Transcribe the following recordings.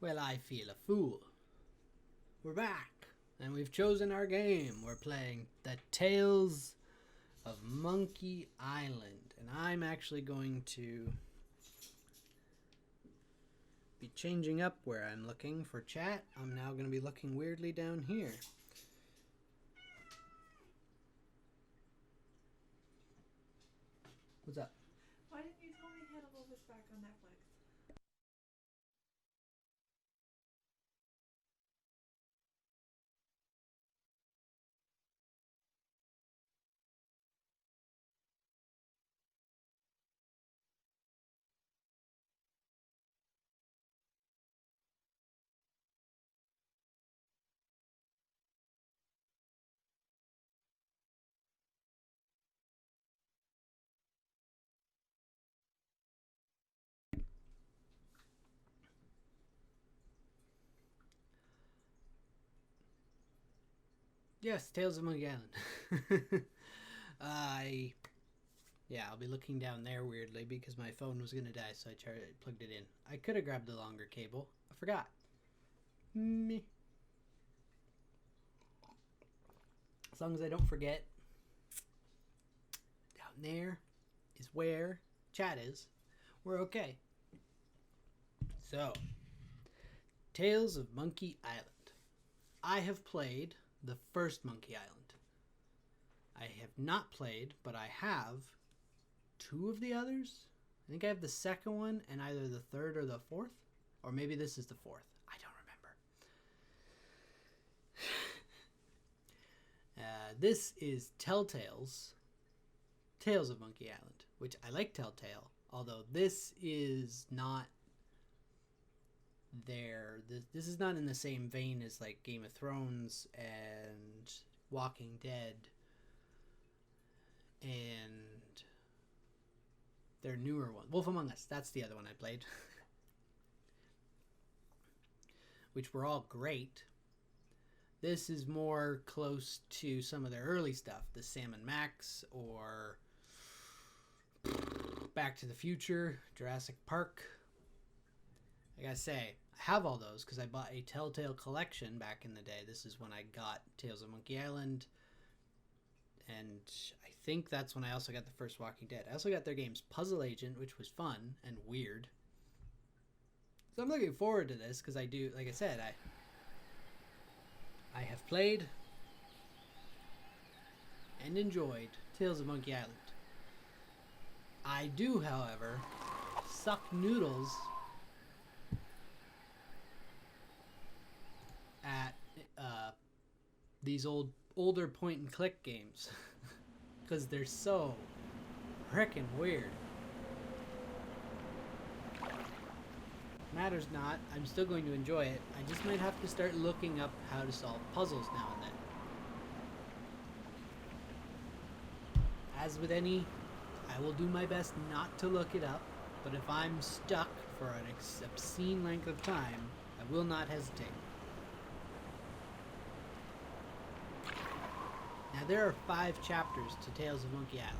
Well, I feel a fool. We're back, and we've chosen our game. We're playing The Tales of Monkey Island, and I'm actually going to be changing up where I'm looking for chat. I'm now going to be looking weirdly down here. What's up? Why didn't you tell me Hannibal was back on Netflix? Yes, Tales of Monkey Island. I'll be looking down there weirdly because my phone was going to die, so I plugged it in. I could have grabbed the longer cable. I forgot. Me. As long as I don't forget. Down there is where chat is. We're okay. So, Tales of Monkey Island. I have played the first Monkey Island. I have not played, but I have two of the others. I think I have the second one and either the third or the fourth. Or maybe this is the fourth. I don't remember. This is Telltale's Tales of Monkey Island, which I like Telltale, although this is not this is not in the same vein as like Game of Thrones and Walking Dead and their newer one, Wolf Among Us. That's the other one I played. Which were all great. This is more close to some of their early stuff, the Sam and Max or Back to the Future, Jurassic Park. I gotta say, I have all those because I bought a Telltale collection back in the day. This is when I got Tales of Monkey Island, and I think that's when I also got the first Walking Dead. I also got their games Puzzle Agent, which was fun and weird. So I'm looking forward to this because I do, like I said, I have played and enjoyed Tales of Monkey Island. I do, however, suck noodles at these older point and click games because they're so frickin' weird. Matters not, I'm still going to enjoy it. I just might have to start looking up how to solve puzzles now and then. As with any, I will do my best not to look it up, but if I'm stuck for an obscene length of time, I will not hesitate. Now there are 5 chapters to Tales of Monkey Island.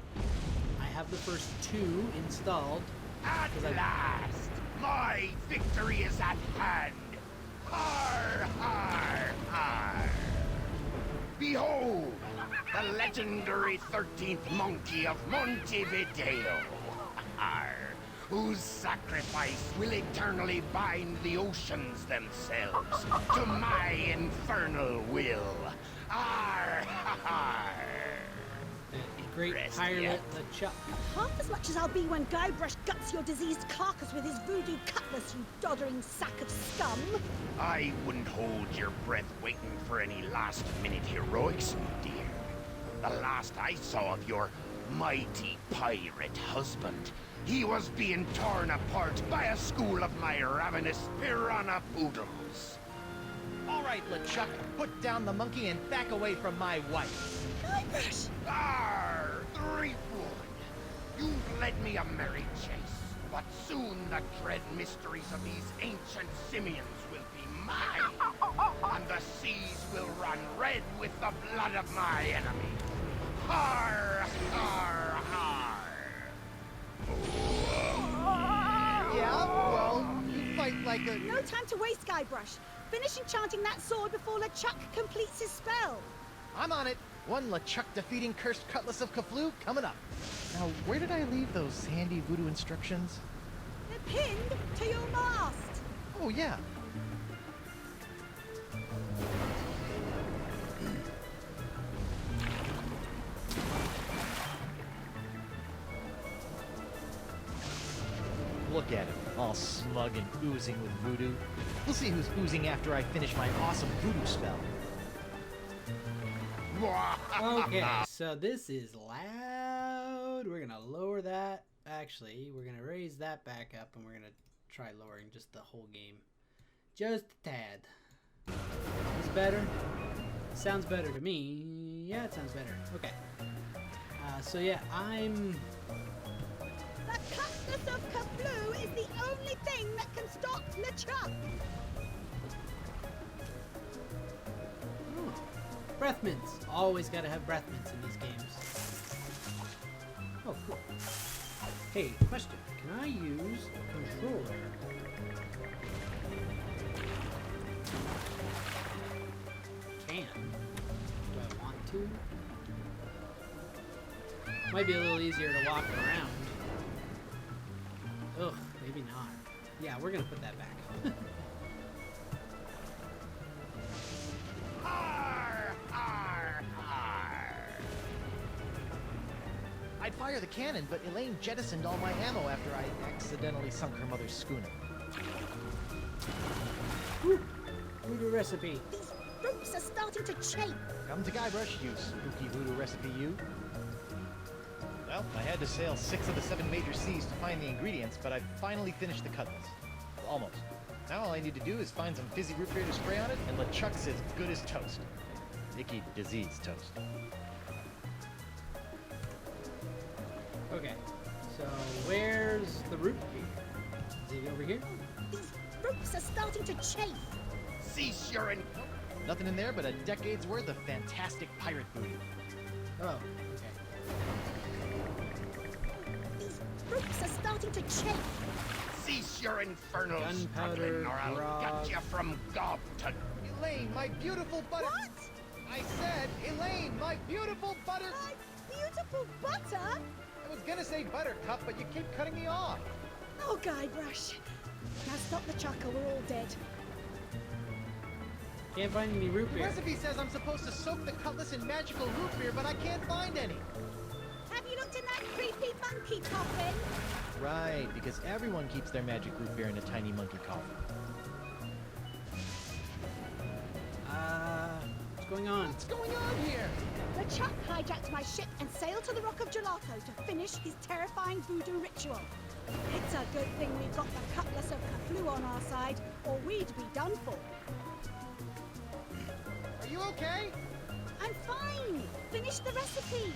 I have the first 2 installed. At last, my victory is at hand. Har, har, har. Behold, the legendary 13th monkey of Montevideo. Har, whose sacrifice will eternally bind the oceans themselves to my infernal will. Har, har. The great pirate LeChuck. Half as much as I'll be when Guybrush guts your diseased carcass with his voodoo cutlass, you doddering sack of scum. I wouldn't hold your breath waiting for any last-minute heroics, dear. The last I saw of your mighty pirate husband, he was being torn apart by a school of my ravenous piranha poodles. All right, LeChuck, put down the monkey and back away from my wife. Guybrush! Arr, Threepwood! You've led me a merry chase, but soon the dread mysteries of these ancient simians will be mine, and the seas will run red with the blood of my enemy. Har, har, har! Yeah, well, you fight like like a... No time to waste, Guybrush. Finish enchanting that sword before LeChuck completes his spell. I'm on it. One LeChuck defeating cursed cutlass of Kaflu coming up. Now, where did I leave those handy voodoo instructions? They're pinned to your mast. Oh, yeah. Look at him, all smug and oozing with voodoo. We'll see who's oozing after I finish my awesome voodoo spell. Okay, so this is loud. We're gonna lower that. Actually, we're gonna raise that back up, and we're gonna try lowering just the whole game, just a tad. Is it better? Sounds better to me. Yeah, it sounds better. Okay. So yeah, I'm. The cutlass of Kaflu is the only thing that can stop LeChuck. Breath mints. Always gotta have breath mints in these games. Oh, cool. Hey, question. Can I use a controller? Can. Do I want to? Might be a little easier to walk around. Ugh, maybe not. Yeah, we're gonna put that back. I'd fire the cannon, but Elaine jettisoned all my ammo after I accidentally sunk her mother's schooner. Voodoo recipe. These ropes are starting to chafe. Come to Guybrush, you spooky voodoo recipe, you. Well, I had to sail 6 of the 7 major seas to find the ingredients, but I finally finished the cutlass. Well, almost. Now all I need to do is find some fizzy root beer to spray on it, and LeChuck's as good as toast. Icky disease toast. Okay, so where's the root beer? Is it over here? These ropes are starting to chafe. Cease your Nothing in there but a decade's worth of fantastic pirate voodoo. Oh, okay. These ropes are starting to chafe. Cease your infernal Gunpowder, struggling, or I'll grog. gut you from gob to... Elaine, my beautiful butter... What? I said, Elaine, my beautiful butter... My beautiful butter? I was gonna say buttercup, but you keep cutting me off. Oh, Guybrush. Now stop LeChuck or we're all dead. Can't find any root The beer. recipe says I'm supposed to soak the cutlass in magical root beer, but I can't find any. Have you looked in that creepy monkey coffin? Right, because everyone keeps their magic root beer in a tiny monkey coffin. What's going on? What's going on here? LeChuck hijacked my ship and sailed to the Rock of Gelato to finish his terrifying voodoo ritual. It's a good thing we've got the cutlass of Kaflu on our side, or we'd be done for. Are you okay? I'm fine. Finish the recipe.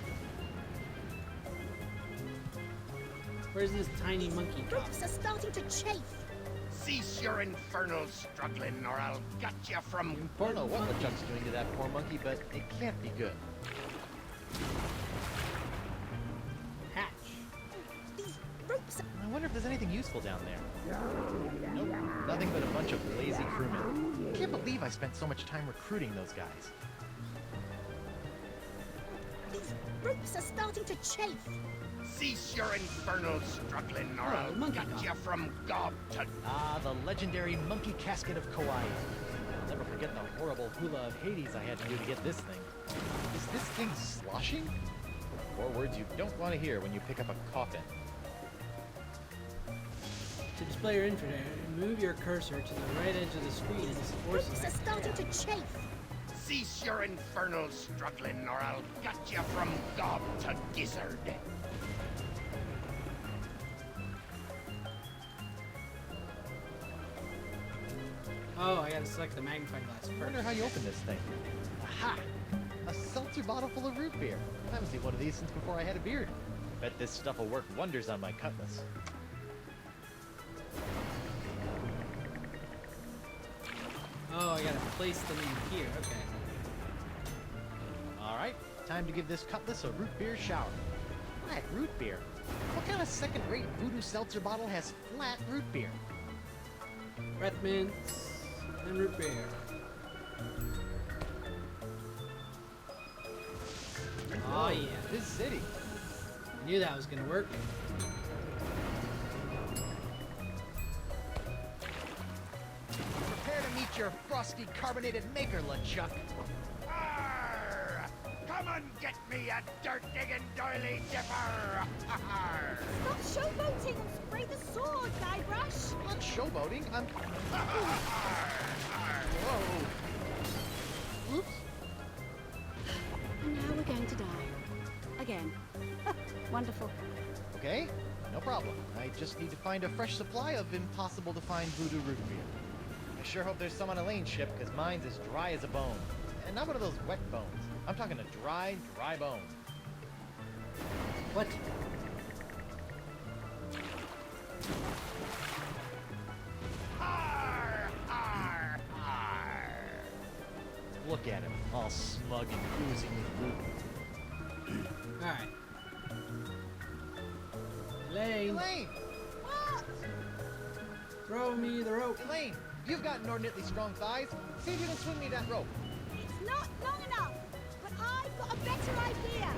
Where's this tiny monkey cop? Ropes are starting to chafe. Cease your infernal struggling, or I'll gut you from... I don't know what LeChuck's doing to that poor monkey, but it can't be good. Hatch. These ropes are... I wonder if there's anything useful down there. Nope, nothing but a bunch of lazy crewmen. I can't believe I spent so much time recruiting those guys. These ropes are starting to chafe. Cease your infernal struggling, or Oh, I'll monkey gut cop. you from gob to... Ah, the legendary monkey casket of Kauai. I'll never forget the horrible hula of Hades I had to do to get this thing. Is this thing sloshing? 4 words you don't want to hear when you pick up a coffin. To display your info, move your cursor to the right edge of the screen and force Ropes are starting to chafe. Cease your infernal struggling, or I'll gut you from gob to gizzard. Oh, I gotta select the magnifying glass I wonder first. how you open this thing. Aha! A seltzer bottle full of root beer. I haven't seen one of these since before I had a beard. Bet this stuff will work wonders on my cutlass. Oh, I gotta place them in here. Okay. Alright, time to give this cutlass a root beer shower. Flat root beer? What kind of second-rate voodoo seltzer bottle has flat root beer? Breath mints and root beer. Oh yeah, This city. knew that was gonna work. Prepare to meet your frosty carbonated maker, LeChuck. Arr! Come and get me a dirt-digging doily dipper! Arr! Stop showboating and spray the sword, Guybrush! I'm not showboating. I'm. Whoa. Oops. And now we're going to die. Again. Wonderful. Okay, no problem. I just need to find a fresh supply of impossible to find voodoo root beer. I sure hope there's some on Elaine's ship, because mine's as dry as a bone. And not one of those wet bones. I'm talking a dry bone. What? Arr! Arr! Arr! Look at him, all smug and oozing with voodoo. Alright. Elaine, Elaine! What? throw me the rope. Elaine! You've got inordinately strong thighs. See if you can swing me that rope. It's not long enough, but I've got a better idea.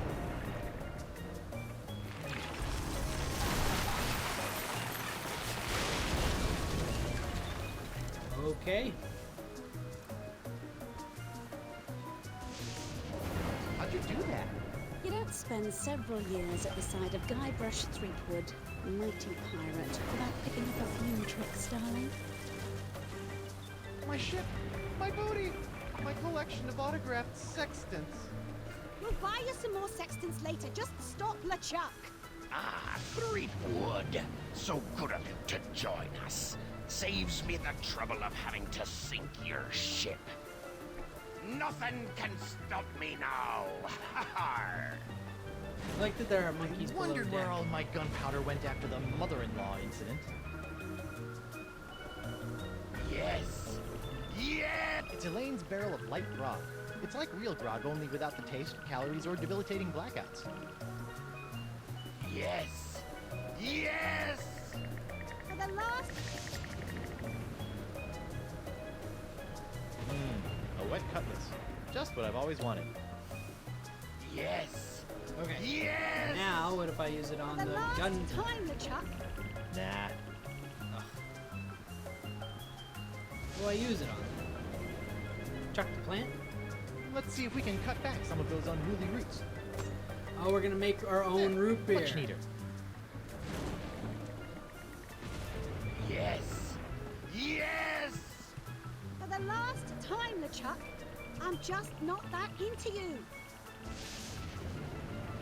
Okay. How'd you do that? You don't spend several years at the side of Guybrush Threepwood, mighty pirate, without picking up a few tricks, darling. My ship, my booty, my collection of autographed sextants. We'll buy you some more sextants later. Just stop LeChuck. Ah, Threepwood. So good of you to join us. Saves me the trouble of having to sink your ship. Nothing can stop me now. I like that there are monkeys below Wondered where deck. all my gunpowder went after the mother-in-law incident. Yes. Yes. It's Elaine's barrel of light grog. It's like real grog, only without the taste, calories, or debilitating blackouts. Yes. Yes. For the last... A wet cutlass. Just what I've always wanted. Yes. Okay. Yes. Now, what if I use it on For the the last gun? time, LeChuck. Nah. What do I use it on? Chuck the plant? Let's see if we can cut back some of those unruly roots. Oh, we're gonna make our own root beer. Much neater. Yes. Yes. For the last time, LeChuck. I'm just not that into you.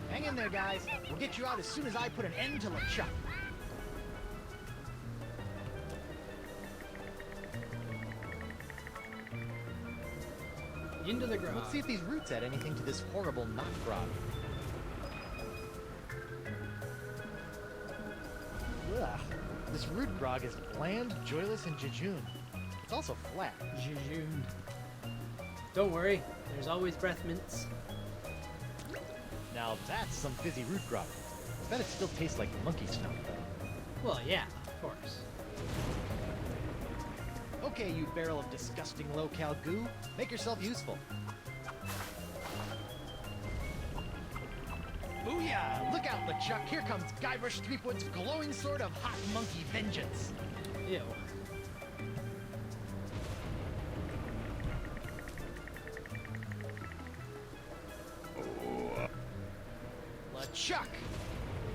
Hang in there, guys. We'll get you out as soon as I put an end to LeChuck. Into the grog. Let's see if these roots add anything to this horrible knot grog. Ugh. This root grog is bland, joyless, and jejune. It's also flat. Jejune. Don't worry, there's always breath mints. Now that's some fizzy root grog. I bet it still tastes like monkey snout, though. Well, yeah, of course. Okay, you barrel of disgusting low-cal goo, make yourself useful. Booyah! Look out, LeChuck! Here comes Guybrush Threepwood's glowing sword of hot monkey vengeance! Ew. LeChuck!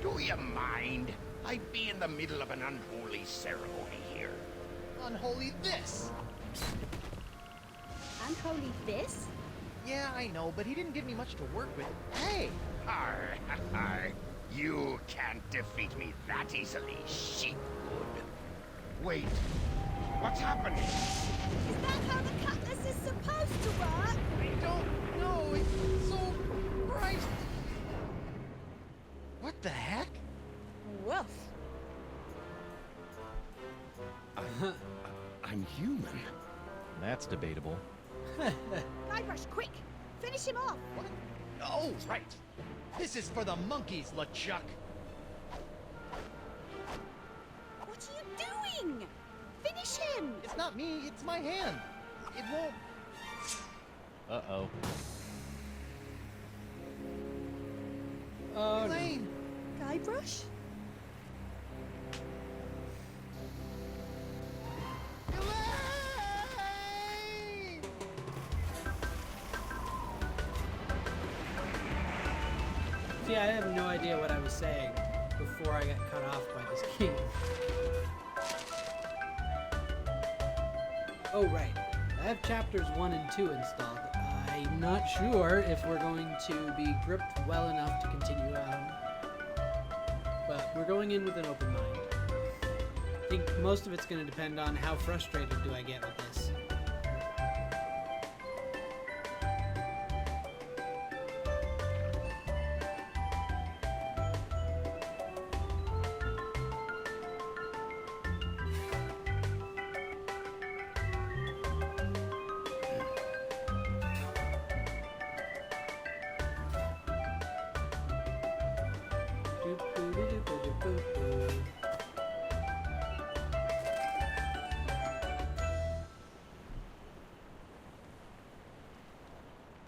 Do you mind? I'd be in the middle of an unholy ceremony here. Unholy this! Unholy this? Yeah, I know, but he didn't give me much to work with. Hey! Arr, arr. You can't defeat me that easily, sheepwood. Wait, what's happening? Is that how the cutlass is supposed to work? I don't know, it's so bright! What the heck? Woof. I'm human. That's debatable. Guybrush, quick! Finish him off! What? Oh, right! This is for the monkeys, LeChuck! What are you doing? Finish him! It's not me, it's my hand. It won't... Uh-oh. Oh, no. Elaine! Guybrush? Elaine! See, I have no idea what I was saying before I got cut off by this game. Oh, right. I have chapters 1 and 2 installed. I'm not sure if we're going to be gripped well enough to continue on. But we're going in with an open mind. I think most of it's going to depend on how frustrated do I get with this.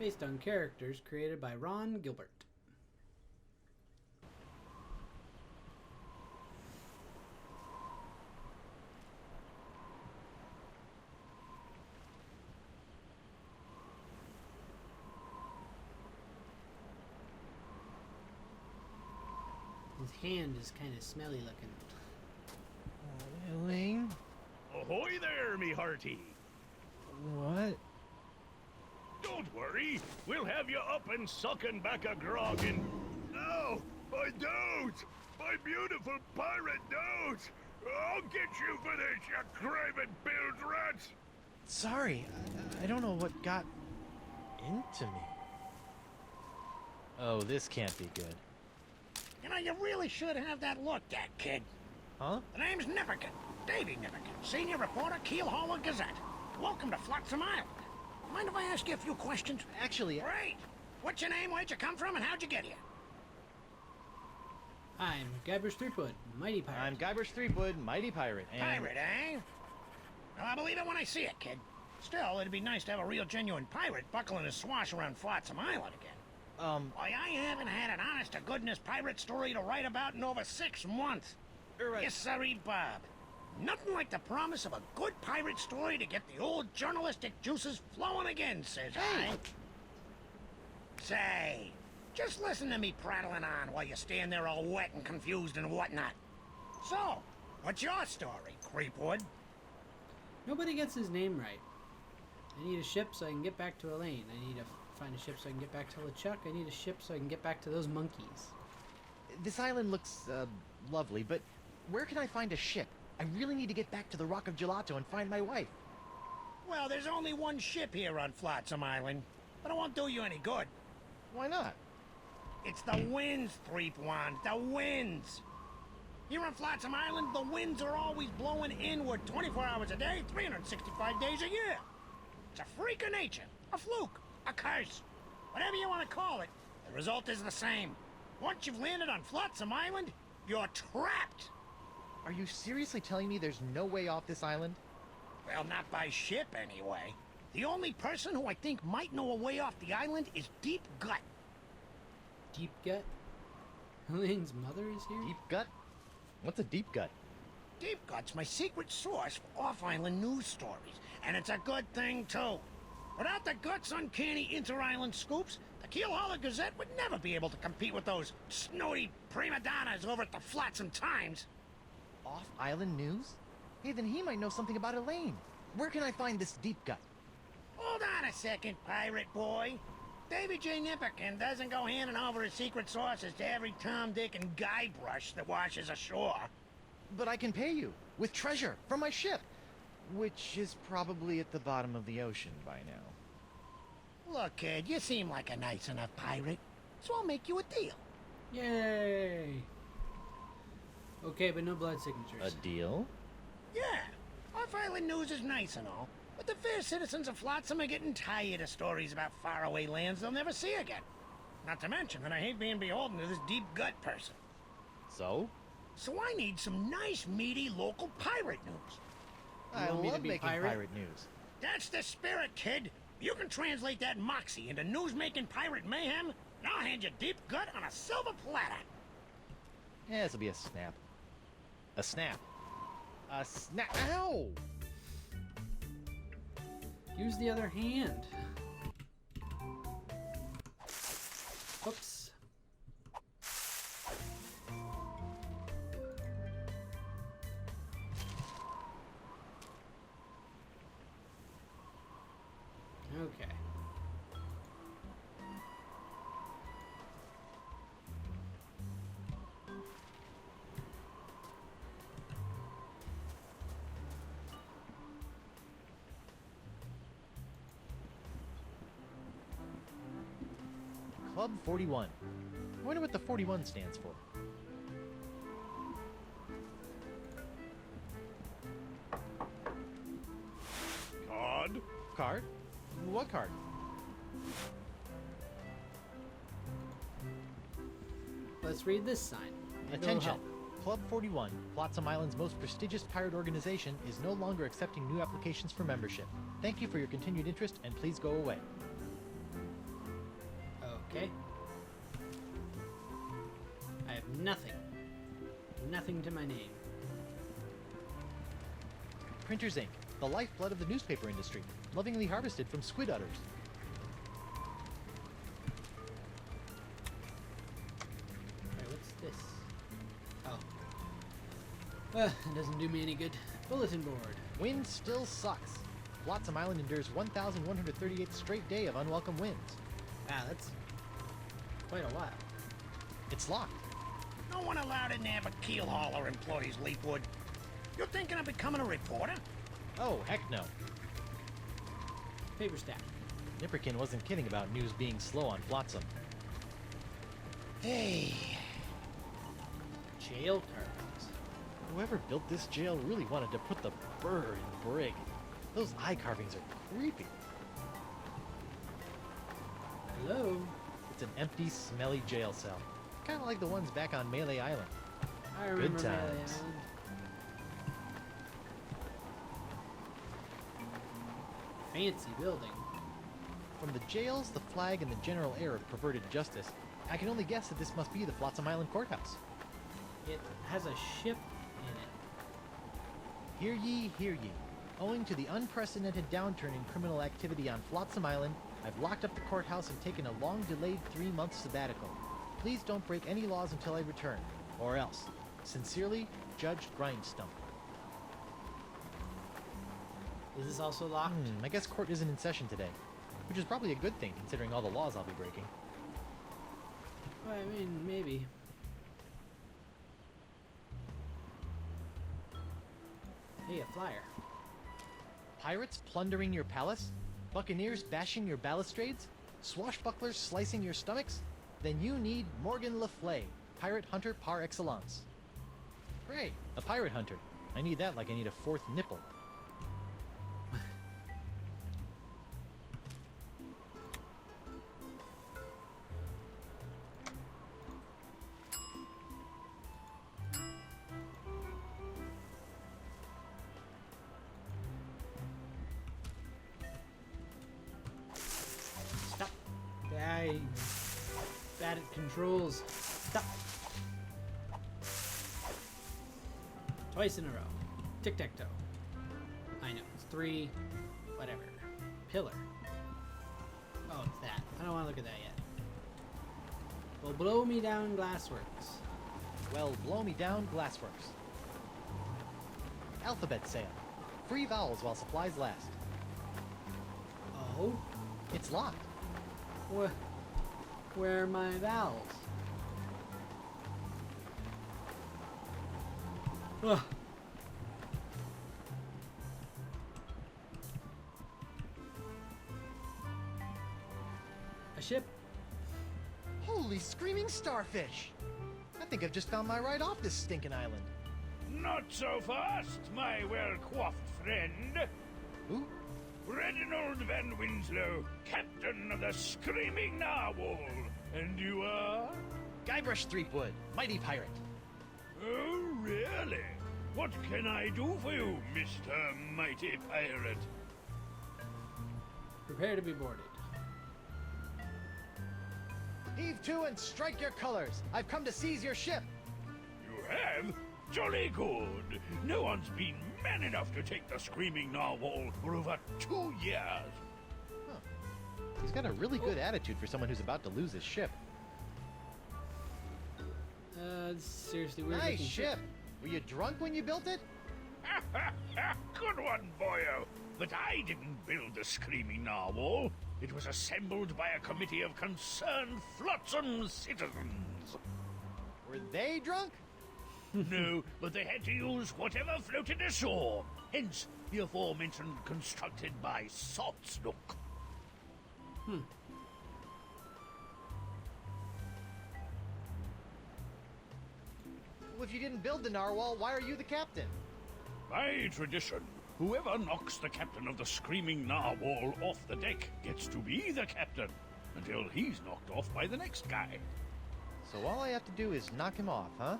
Based on characters created by Ron Gilbert. His hand is kind of smelly looking. Elaine? Ahoy there, me hearty! What? Don't worry, we'll have you up and sucking back a grog in... Oh, my dote! My beautiful pirate dote! I'll get you for this, you craven bilge rats! Sorry, I don't know what got into me. Oh, this can't be good. You know, you really should have that looked at, kid. Huh? The name's Nipperkin. Davy Nipperkin, senior reporter, Keelhaul Gazette. Welcome to Flotsam Island. Mind if I ask you a few questions? Actually, Great. What's your name, where'd you come from, and how'd you get here? I'm Guybrush Threepwood, Mighty Pirate. I'm Guybrush Threepwood, Mighty Pirate, and... Pirate, eh? Well, I believe it when I see it, kid. Still, it'd be nice to have a real genuine pirate buckling his swash around Flotsam Island again. Why, I haven't had an honest-to-goodness pirate story to write about in over 6 months. Yes, sirree, Bob. Nothing like the promise of a good pirate story to get the old journalistic juices flowing again, says I. Say, just listen to me prattling on while you stand there all wet and confused and whatnot. So, what's your story, Creepwood? Nobody gets his name right. I need a ship so I can get back to Elaine. I need to find a ship so I can get back to LeChuck. I need a ship so I can get back to those monkeys. This island looks, lovely, but where can I find a ship? I really need to get back to the Rock of Gelato and find my wife. Well, there's only one ship here on Flotsam Island, but it won't do you any good. Why not? It's the winds, Threepwood, the winds. Here on Flotsam Island, the winds are always blowing inward 24 hours a day, 365 days a year. It's a freak of nature, a fluke, a curse, whatever you want to call it. The result is the same. Once you've landed on Flotsam Island, you're trapped. Are you seriously telling me there's no way off this island? Well, not by ship, anyway. The only person who I think might know a way off the island is Deep Gut. Deep Gut? Elaine's mother is here? Deep gut? What's a deep gut? Deep Gut's my secret source for off-island news stories, and it's a good thing, too. Without the Gut's uncanny inter-island scoops, the Keelhaul Gazette would never be able to compete with those snooty prima donnas over at the Flotsam Times. Off-island news? Hey, then he might know something about Elaine. Where can I find this deep gut? Hold on a second, pirate boy. Davy J. Nipperkin doesn't go handing over his secret sources to every Tom, Dick, and Guybrush that washes ashore. But I can pay you with treasure from my ship, which is probably at the bottom of the ocean by now. Look, kid, you seem like a nice enough pirate, so I'll make you a deal. Yay! Okay, but no blood signatures. A deal? Yeah, off-island news is nice and all, but the fair citizens of Flotsam are getting tired of stories about faraway lands they'll never see again. Not to mention that I hate being beholden to this Deep Gut person. So? So I need some nice, meaty, local pirate news. I want me to love be making pirate? pirate news. That's the spirit, kid. You can translate that moxie into news-making pirate mayhem, and I'll hand you deep gut on a silver platter. Yeah, this'll be a snap. A snap. A snap. Ow! Use the other hand. Oops. Okay. Club 41. I wonder what the 41 stands for. Card? Card? What card? Let's read this sign. Maybe it'll Attention! help. Club 41, Flotsam Island's most prestigious pirate organization, is no longer accepting new applications for membership. Thank you for your continued interest, and please go away. Okay. I have nothing. Nothing to my name. Printer's ink, the lifeblood of the newspaper industry, lovingly harvested from squid udders. Alright, what's this? Oh. It doesn't do me any good. Bulletin board. Wind still sucks. Flotsam Island endures 1,138th straight day of unwelcome winds. Wow, that's quite a while. It's locked. No one allowed in there but keel hauler employees, Leapwood. You thinking of becoming a reporter? Oh, heck no. Paper stack. Nipperkin wasn't kidding about news being slow on Flotsam. Hey. Jail cards. Whoever built this jail really wanted to put the burr in brig. Those eye carvings are creepy. Hello? It's an empty, smelly jail cell. Kind of like the ones back on Melee Island. I remember Good Melee times. Island. Fancy building. From the jails, the flag, and the general air of perverted justice, I can only guess that this must be the Flotsam Island courthouse. It has a ship in it. Hear ye, hear ye. Owing to the unprecedented downturn in criminal activity on Flotsam Island, I've locked up the courthouse and taken a long-delayed 3-month sabbatical. Please don't break any laws until I return, or else. Sincerely, Judge Grindstump. Is this also locked? I guess court isn't in session today, which is probably a good thing considering all the laws I'll be breaking. Well, I mean, maybe. Hey, a flyer. Pirates plundering your palace? Buccaneers bashing your balustrades? Swashbucklers slicing your stomachs? Then you need Morgan Le Flay, pirate hunter par excellence. Great, a pirate hunter. I need that like I need a 4th nipple. Stop. Bad at controls. Stop. Twice in a row. Tic-tac-toe. I know. It's 3. Whatever. Pillar. Oh, it's that. I don't want to look at that yet. Well, blow me down glassworks. Well, blow me down, Glassworks. Alphabet sale. Free vowels while supplies last. Oh? It's locked. Where are my vowels? Ugh. A ship? Holy screaming starfish! I think I've just found my ride off this stinking island. Not so fast, my well-coiffed friend. Who? Reginald Van Winslow, captain of the Screaming Narwhal. And you are? Guybrush Threepwood, mighty pirate. Oh, really? What can I do for you, Mr. Mighty Pirate? Prepare to be boarded. Heave to and strike your colors. I've come to seize your ship. You have? Jolly good. No one's been man enough to take the Screaming Narwhal for over 2 years. He's got a really good attitude for someone who's about to lose his ship. Seriously, we're Nice looking ship. Were you drunk when you built it? Good one, boyo. But I didn't build the Screaming Narwhal. It was assembled by a committee of concerned flotsam citizens. Were they drunk? No, but they had to use whatever floated ashore. Hence, the aforementioned constructed by Salt Snook. Well, if you didn't build the narwhal, why are you the captain? By tradition, whoever knocks the captain of the Screaming Narwhal off the deck gets to be the captain until he's knocked off by the next guy. So all I have to do is knock him off, huh?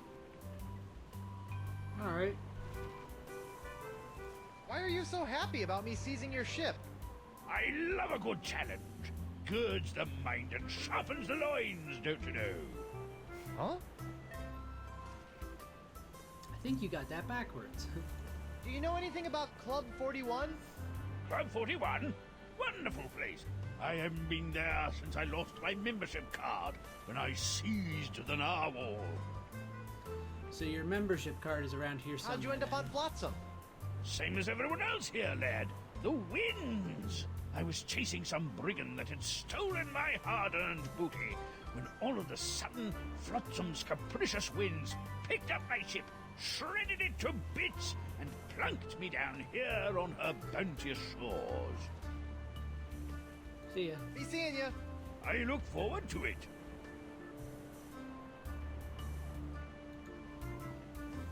All right. Why are you so happy about me seizing your ship? I love a good challenge. Girds the mind and sharpens the loins, don't you know? Huh? I think you got that backwards. Do you know anything about Club 41? Club 41? Wonderful place. I haven't been there since I lost my membership card when I seized the narwhal. So your membership card is around here somewhere. How'd you end up on then. Flotsam? Same as everyone else here, lad. The winds! I was chasing some brigand that had stolen my hard-earned booty when all of a sudden Flotsam's capricious winds picked up my ship, shredded it to bits, and plunked me down here on her bounteous shores. See ya. Be seeing you. I look forward to it.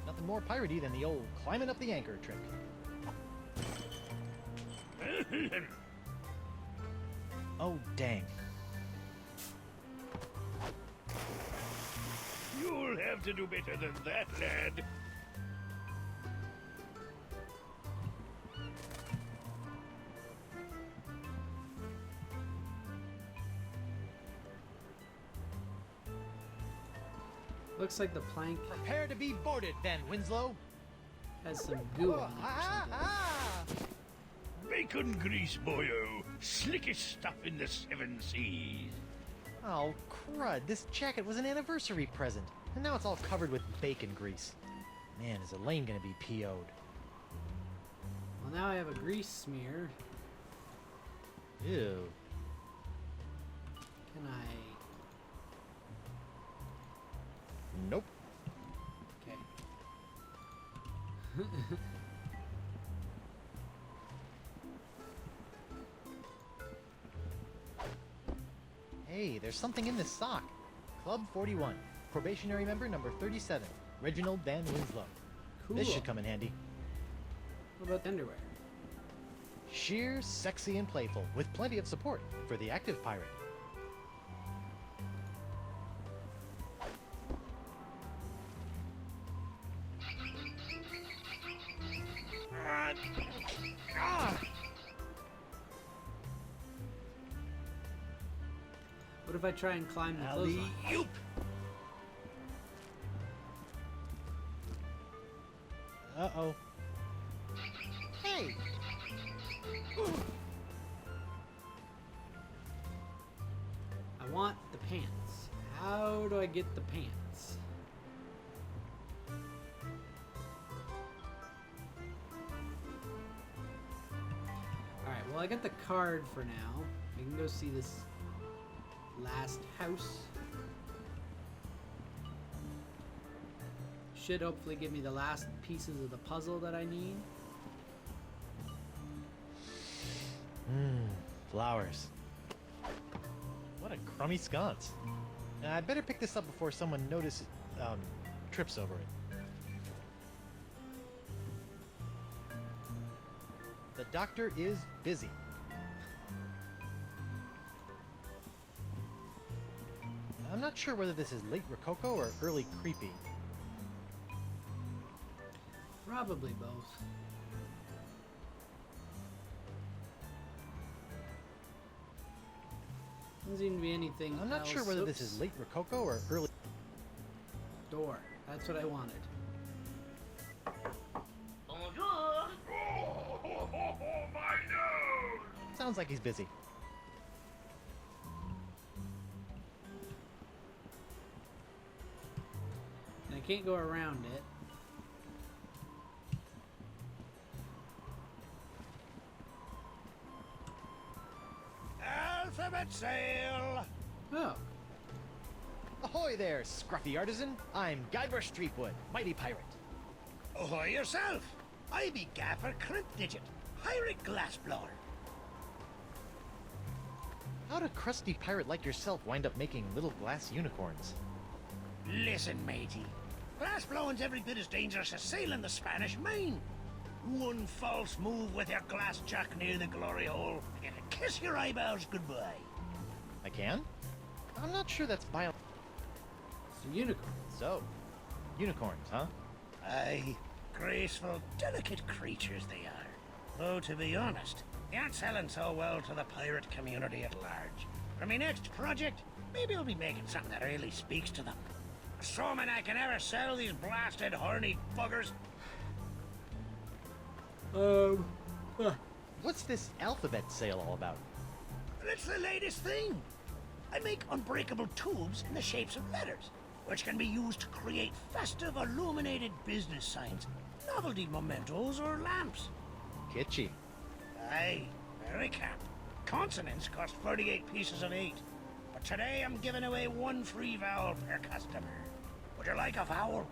Nothing more piratey than the old climbing up the anchor trick. Oh, dang. You'll have to do better than that, lad. Looks like the plank Prepare to be boarded, then, Winslow. has some goo Oh, on it or something. Bacon grease, boyo. Slickest stuff in the 7 seas. Oh, crud. This jacket was an anniversary present. And now it's all covered with bacon grease. Man, is Elaine gonna be PO'd. Well, now I have a grease smear. Ew. Can I? Nope. Okay. Hey, there's something in this sock. Club 41. Probationary member number 37. Reginald Van Winslow. Cool. This should come in handy. What about the underwear? Sheer, sexy, and playful, with plenty of support for the active pirate. What if I try and climb the clothesline? Alley-oop. Uh-oh. Hey! I want the pants. How do I get the pants? Alright, well I got the card for now. I can go see this last house. Should hopefully give me the last pieces of the puzzle that I need. Flowers. What a crummy sconce. I'd better pick this up before someone trips over it. The doctor is busy. I'm not sure whether this is late Rococo or early creepy. Probably both. Doesn't seem to be anything I'm not else. sure whether this Oops. is late Rococo or early. Door. That's what I wanted. Bonjour! Oh, my nose! Sounds like he's busy. And I can't go around it. Alphabet sail! Oh. Ahoy there, scruffy artisan. I'm Guybrush Threepwood, mighty pirate. Ahoy yourself! I be Gaffer Crimpdigit, pirate glassblower. How'd a crusty pirate like yourself wind up making little glass unicorns? Listen, matey. Glassblowing's every bit as dangerous as sailing the Spanish Main. One false move with your glass jack near the glory hole, and it'll kiss your eyeballs goodbye. I can? I'm not sure that's bio... It's a unicorn. So, unicorns, huh? Aye, graceful, delicate creatures they are. Though, to be honest, they aren't selling so well to the pirate community at large. For my next project, maybe I'll be making something that really speaks to them. Assuming I can ever sell these blasted horny buggers. What's this alphabet sale all about? Well, it's the latest thing. I make unbreakable tubes in the shapes of letters, which can be used to create festive, illuminated business signs, novelty mementos, or lamps. Kitschy. Aye, very camp. Consonants cost 38 pieces of 8. But today I'm giving away 1 free vowel per customer. Would you like a vowel?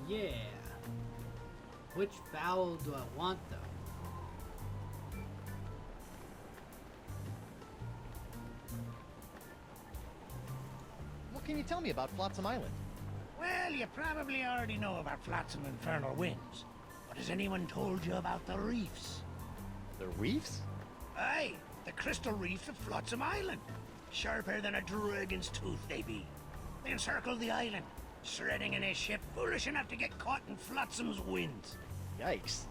Yeah. Which vowel do I want, though? What can you tell me about Flotsam Island? Well, you probably already know about Flotsam Infernal Winds. But has anyone told you about the reefs? The reefs? Aye, the crystal reefs of Flotsam Island. Sharper than a dragon's tooth they be. They encircle the island, shredding in a ship foolish enough to get caught in Flotsam's winds. Yikes.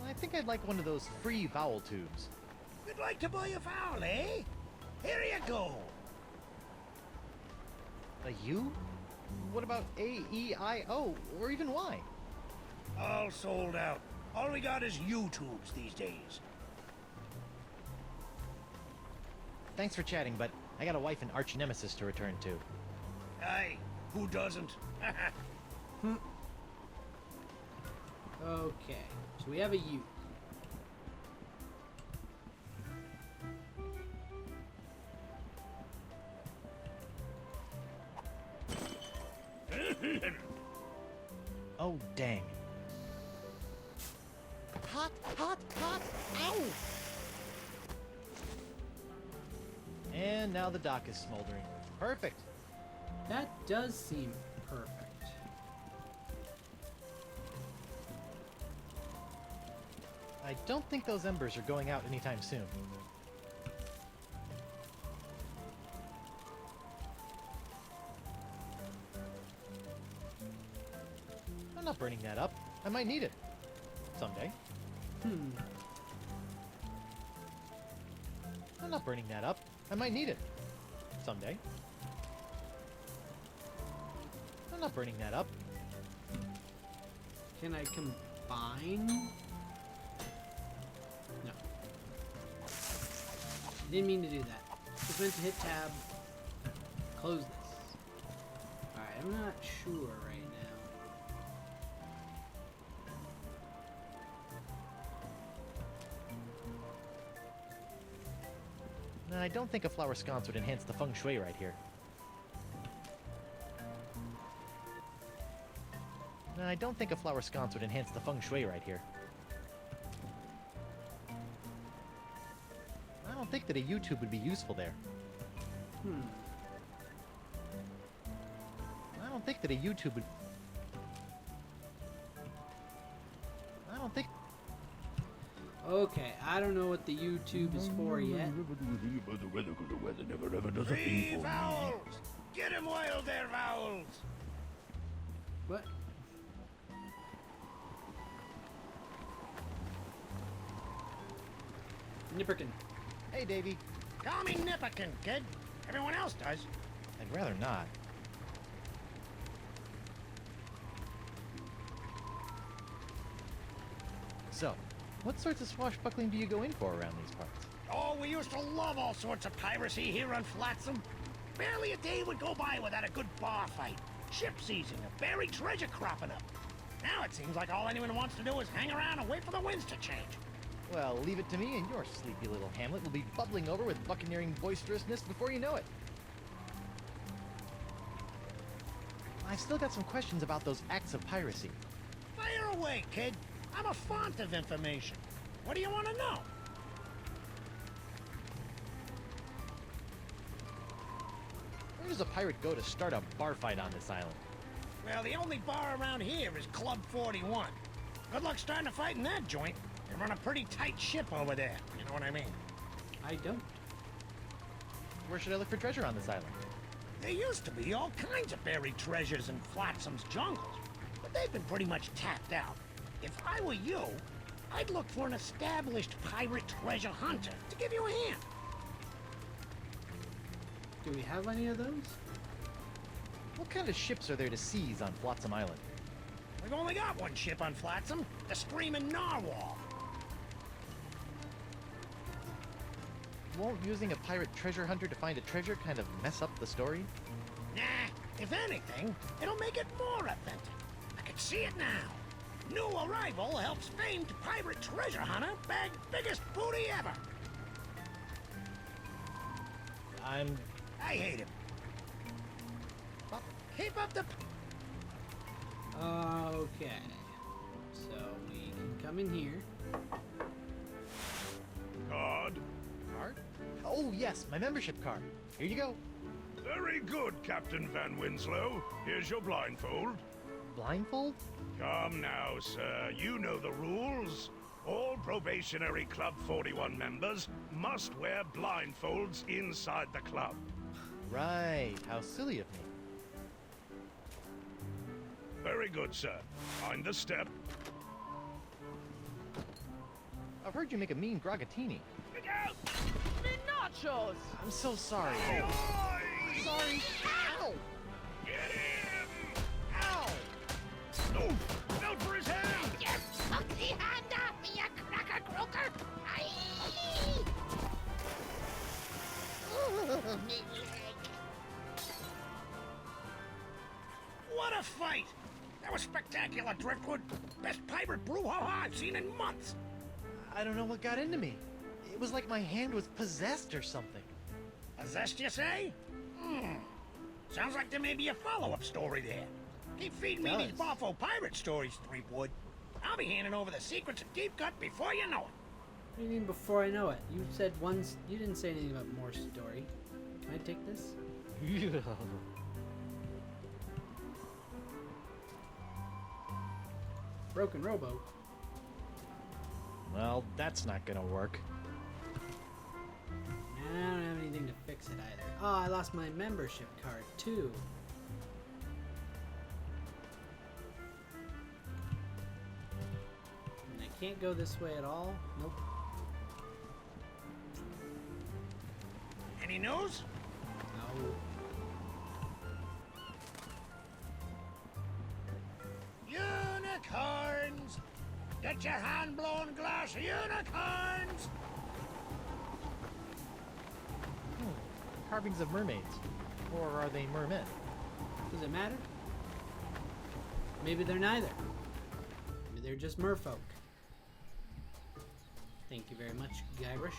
I think I'd like one of those free vowel tubes. You'd like to buy a vowel, eh? Here you go. A U? What about A, E, I, O, or even Y? All sold out. All we got is U-tubes these days. Thanks for chatting, but I got a wife and arch nemesis to return to. Aye, who doesn't? Okay. So we have a U. Oh, dang. Hot, hot, hot! Ow! And now the dock is smoldering. Perfect. That does seem perfect. I don't think those embers are going out anytime soon. I'm not burning that up. I might need it. Someday. I'm not burning that up. I might need it. Someday. I'm not burning that up. Can I combine? No. Didn't mean to do that. Just meant to hit tab. Close this. Alright, I'm not sure right now. No, I don't think a flower sconce would enhance the feng shui right here. No, I don't think a flower sconce would enhance the feng shui right here. I don't think that a YouTube would be useful there. I don't think that a YouTube would... I don't think... Okay, I don't know what the YouTube is for yet. Free vowels! Get 'em while they're vowels! What? Nipperkin. Hey, Davy. Call me Nipperkin, kid. Everyone else does. I'd rather not. So, what sorts of swashbuckling do you go in for around these parts? Oh, we used to love all sorts of piracy here on Flotsam. Barely a day would go by without a good bar fight, ship seizing, a buried treasure cropping up. Now it seems like all anyone wants to do is hang around and wait for the winds to change. Well, leave it to me, and your sleepy little hamlet will be bubbling over with buccaneering boisterousness before you know it. I've still got some questions about those acts of piracy. Fire away, kid. I'm a font of information. What do you want to know? Where does a pirate go to start a bar fight on this island? Well, the only bar around here is Club 41. Good luck starting a fight in that joint. They run a pretty tight ship over there, you know what I mean? I don't. Where should I look for treasure on this island? There used to be all kinds of buried treasures in Flotsam's jungles, but they've been pretty much tapped out. If I were you, I'd look for an established pirate treasure hunter to give you a hand. Do we have any of those? What kind of ships are there to seize on Flotsam Island? We've only got one ship on Flotsam, the Screaming Narwhal. Won't using a pirate treasure hunter to find a treasure kind of mess up the story? Nah, if anything, it'll make it more authentic. I can see it now. New arrival helps famed pirate treasure hunter bag biggest booty ever. I hate him. But keep up the... Okay. So we can come in here. Card. Card? Oh, yes, my membership card. Here you go. Very good, Captain Van Winslow. Here's your blindfold. Blindfold? Come now, sir. You know the rules. All probationary Club 41 members must wear blindfolds inside the club. Right. How silly of me. Very good, sir. Mind the step. I've heard you make a mean grogatini. Look out! Me nachos! I'm so sorry. Oi! Sorry. Ow! Get him! Ow! Oh, out for his hand! You took the hand off me, you cracker croaker! Me leg. What a fight! That was spectacular, Driftwood. Best pirate brouhaha I've seen in months. I don't know what got into me. It was like my hand was possessed or something. Possessed, you say? Sounds like there may be a follow-up story there. Keep feeding me these Boffo pirate stories, Threepwood. I'll be handing over the secrets of Deep Cut before you know it. What do you mean before I know it? You said once. You didn't say anything about more story. Can I take this? Broken rowboat. Well, that's not gonna work. I don't have anything to fix it either. Oh, I lost my membership card too. And I can't go this way at all. Nope. Any news? No. Unicorns! Get your hand-blown glass unicorns! Carvings of mermaids. Or are they mermen? Does it matter? Maybe they're neither. Maybe they're just merfolk. Thank you very much, Guybrush.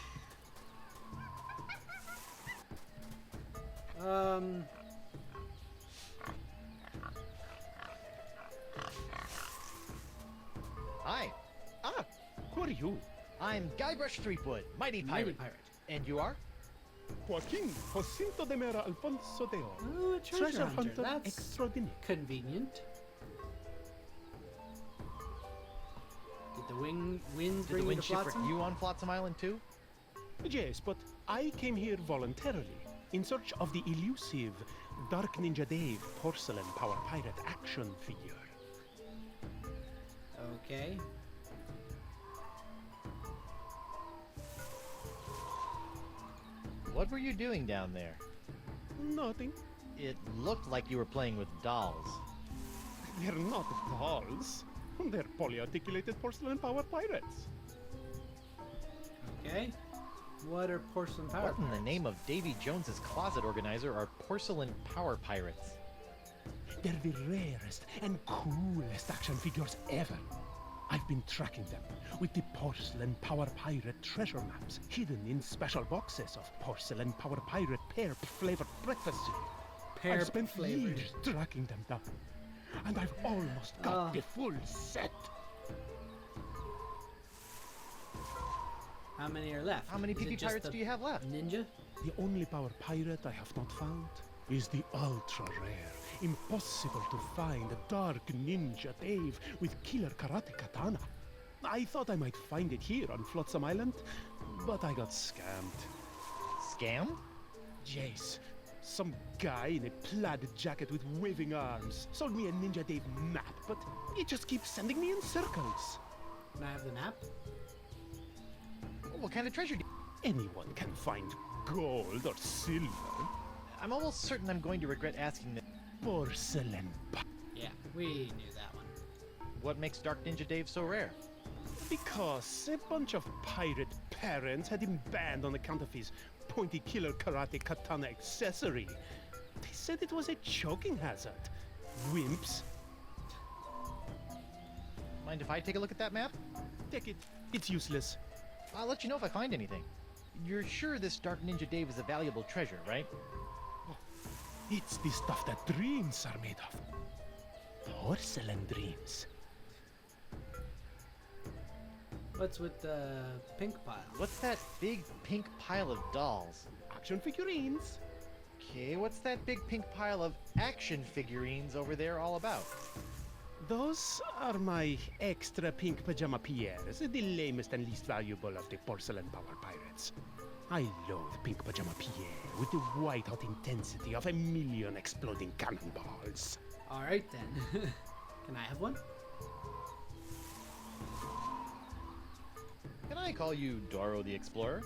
Hi. Who are you? I'm Guybrush Threepwood, mighty pirate. Mighty pirate. And you are? Joaquin Jacinto de Mera Alfonso de Oro. Oh, a treasure hunter. That's extraordinaire. convenient. Did the wind Did bring the you wind to shipwreck Flotsam? you on Flotsam Island too? Yes, but I came here voluntarily in search of the elusive Dark Ninja Dave porcelain power pirate action figure. Okay. What were you doing down there? Nothing. It looked like you were playing with dolls. They're not dolls. They're polyarticulated porcelain power pirates. Okay. What are porcelain power What in the pirates? name of Davy Jones's closet organizer are porcelain power pirates? They're the rarest and coolest action figures ever. I've been tracking them with the porcelain power pirate treasure maps hidden in special boxes of porcelain power pirate pear flavored breakfast cereal. I've spent flavored. years tracking them down, and I've almost got the full set. How many are left? How many Is it PP just pirates the do you have left? Ninja? The only power pirate I have not found is the ultra rare, impossible to find Dark Ninja Dave with killer karate katana. I thought I might find it here on Flotsam Island, but I got scammed. Scam? Jace, some guy in a plaid jacket with waving arms sold me a Ninja Dave map, but it just keeps sending me in circles. Can I have the map? What kind of treasure do Anyone can find gold or silver. I'm almost certain I'm going to regret asking that. Porcelain Yeah, we knew that one. What makes Dark Ninja Dave so rare? Because a bunch of pirate parents had him banned on account of his pointy killer karate katana accessory. They said it was a choking hazard. Wimps. Mind if I take a look at that map? Take it. It's useless. I'll let you know if I find anything. You're sure this Dark Ninja Dave is a valuable treasure, right? It's the stuff that dreams are made of. Porcelain dreams. What's with the pink pile? What's that big pink pile of dolls? Action figurines. Okay, what's that big pink pile of action figurines over there all about? Those are my extra pink pajama Pierres, the lamest and least valuable of the porcelain power pirates. I loathe pink pajama Pierre with the white-hot intensity of a million exploding cannonballs. Alright then. Can I have one? Can I call you Doro the Explorer?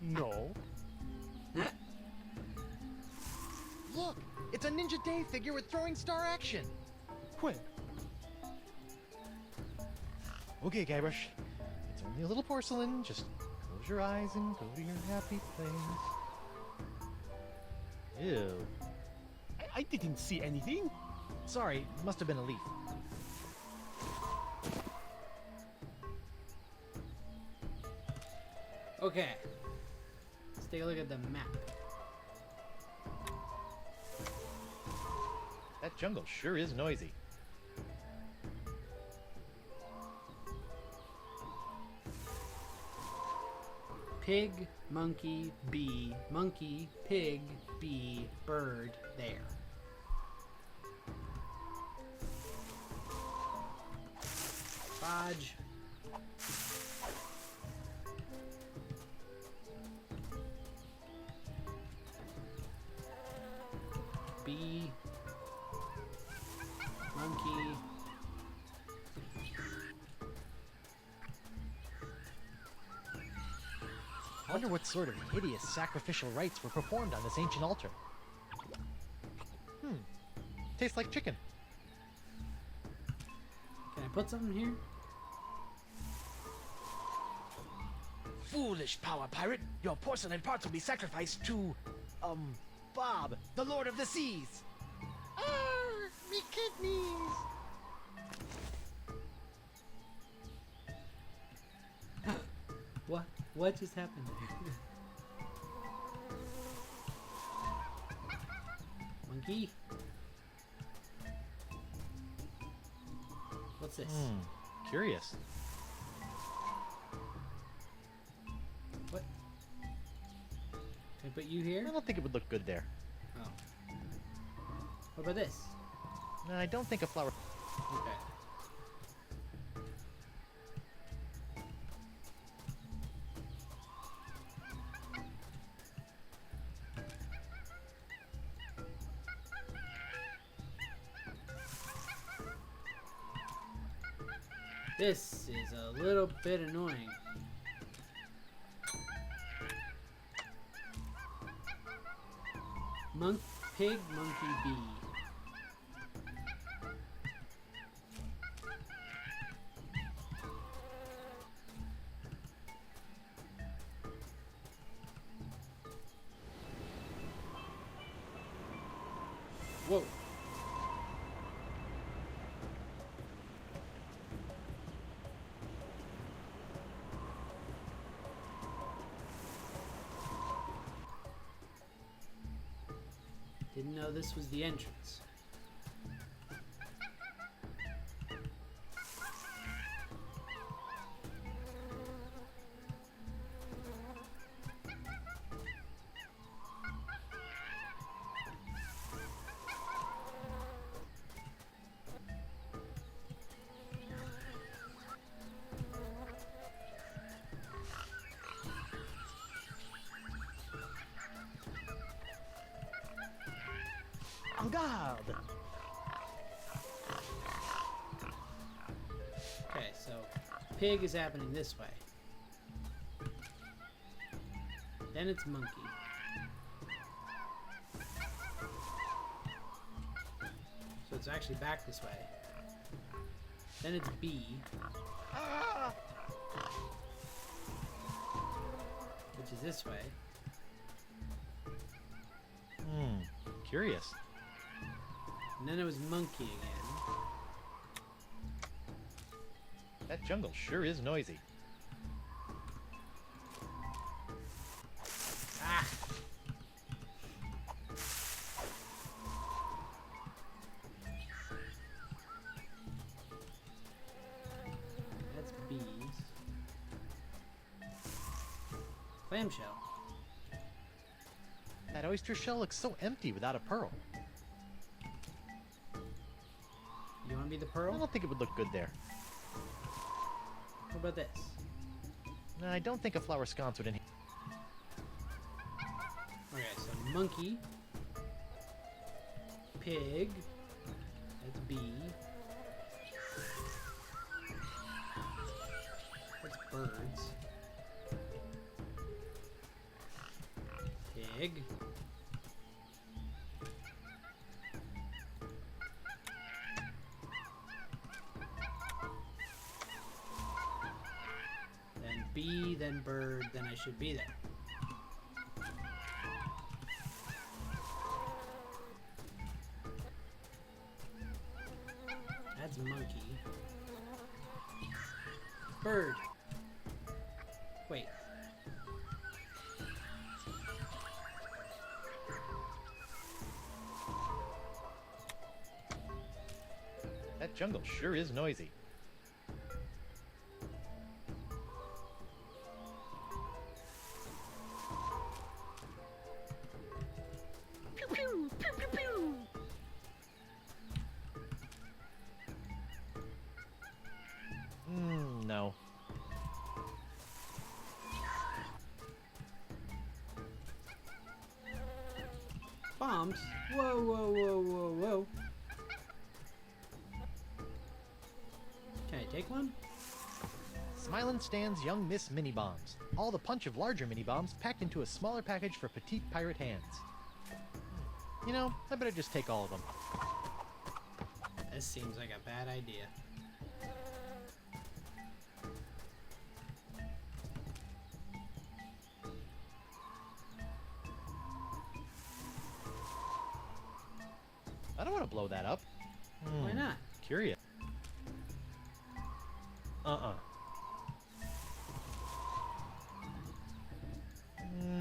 No. Look! It's a Ninja Dave figure with throwing star action! Where? Okay, Guybrush. It's only a little porcelain. Just close your eyes and go to your happy place. Ew. I didn't see anything. Sorry, it must have been a leaf. Okay. Let's take a look at the map. That jungle sure is noisy. Pig, monkey, bee, monkey, pig, bee, bird, there. Fudge. Bee. Monkey. I wonder what sort of hideous sacrificial rites were performed on this ancient altar. Tastes like chicken. Can I put something here? Foolish power pirate! Your porcelain parts will be sacrificed to, Bob, the Lord of the Seas! Ah, me kidneys! What just happened there? Monkey? What's this? Curious. What? Can I put you here? I don't think it would look good there. Oh. What about this? No, I don't think a flower... Okay. This is a little bit annoying. Pig, monkey, bee. Whoa. Didn't know this was the entrance. En garde! Okay, so pig is happening this way. Then it's monkey. So it's actually back this way. Then it's bee. Which is this way. Curious. And then it was monkey again. That jungle sure is noisy. Ah! That's bees. Clamshell. That oyster shell looks so empty without a pearl. You want to be the I pearl? don't think it would look good there. What about this? No, I don't think a flower sconce would Okay, so monkey, pig, that's bee, that's birds, pig, then bee, then bird, then I should be there. That's monkey. Bird. Wait. That jungle sure is noisy. Pew pew pew pew pew. No. Bombs? Whoa, whoa, whoa, whoa, whoa. Can I take one? Smilin' stands young Miss Mini Bombs. All the punch of larger mini bombs packed into a smaller package for petite pirate hands. You know, I better just take all of them. This seems like a bad idea. I don't want to blow that up. Why not? Curious.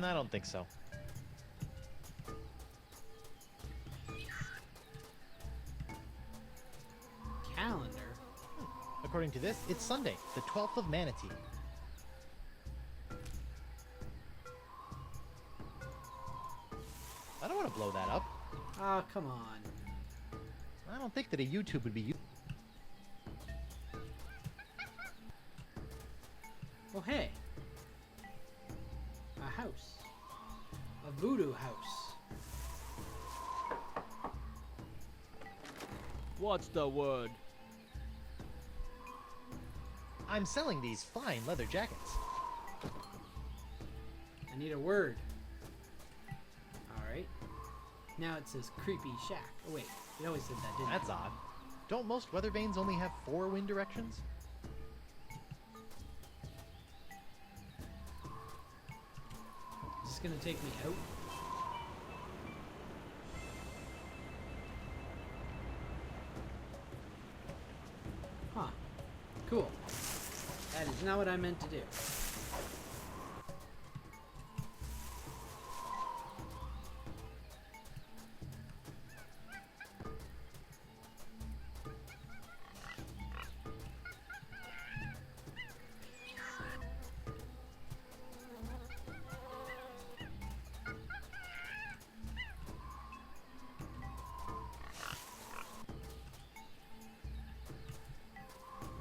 I don't think so. Calendar? According to this, it's Sunday, the 12th of Manatee. I don't want to blow that up. Oh, come on. I don't think that a YouTube would be Oh, hey. A house. A voodoo house. What's the word? I'm selling these fine leather jackets. I need a word. Alright. Now it says creepy shack. Oh wait, it always said that, didn't That's odd. Don't most weather vanes only have 4 wind directions? Is this gonna take me out? Huh. Cool. That is not what I meant to do.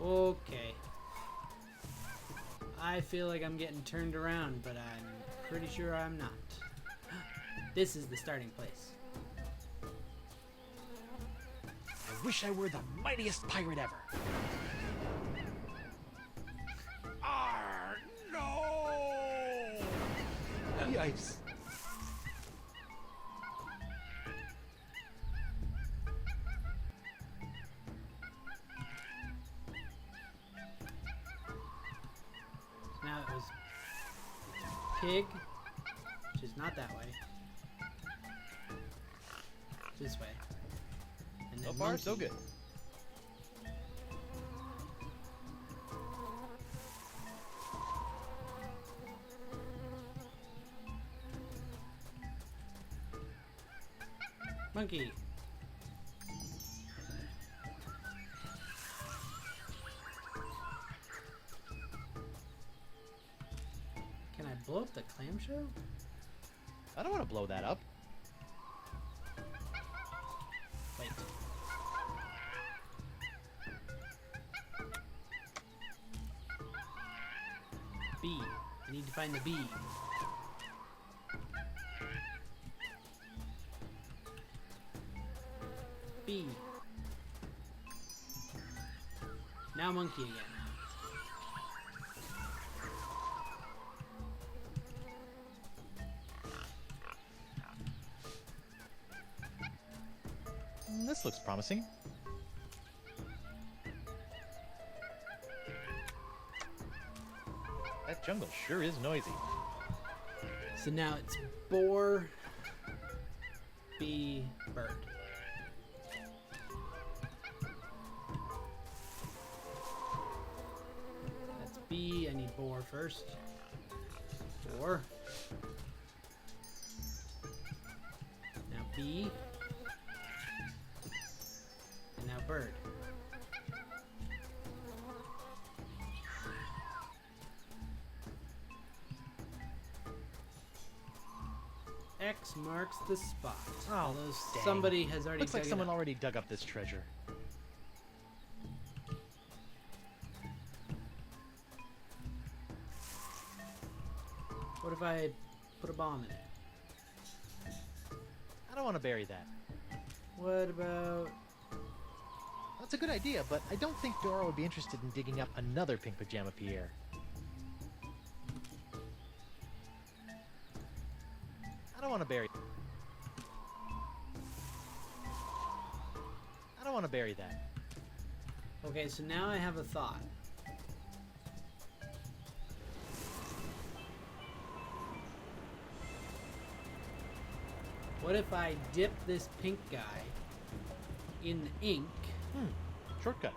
Okay. I feel like I'm getting turned around, but I'm pretty sure I'm not. This is the starting place. I wish I were the mightiest pirate ever. Arr, no! Yikes. Now it was pig, which is not that way. This way. And then So far, so monkey. good. Monkey. Can I blow up the clamshell? I don't want to blow that up. Wait. B. I need to find the B. B. Now monkey again. This looks promising. That jungle sure is noisy. So now it's boar, bee, bird. That's bee. I need boar first. Boar. Now bee. And now bird. X marks the spot. Oh, Although dang. somebody has already Looks like dug it someone up. already dug up this treasure. What if I put a bomb in it? I don't want to bury that. What about... That's a good idea, but I don't think Dora would be interested in digging up another pink pajama Pierre. I don't want to bury... I don't want to bury that. Okay, so now I have a thought. What if I dip this pink guy in the ink Shortcut.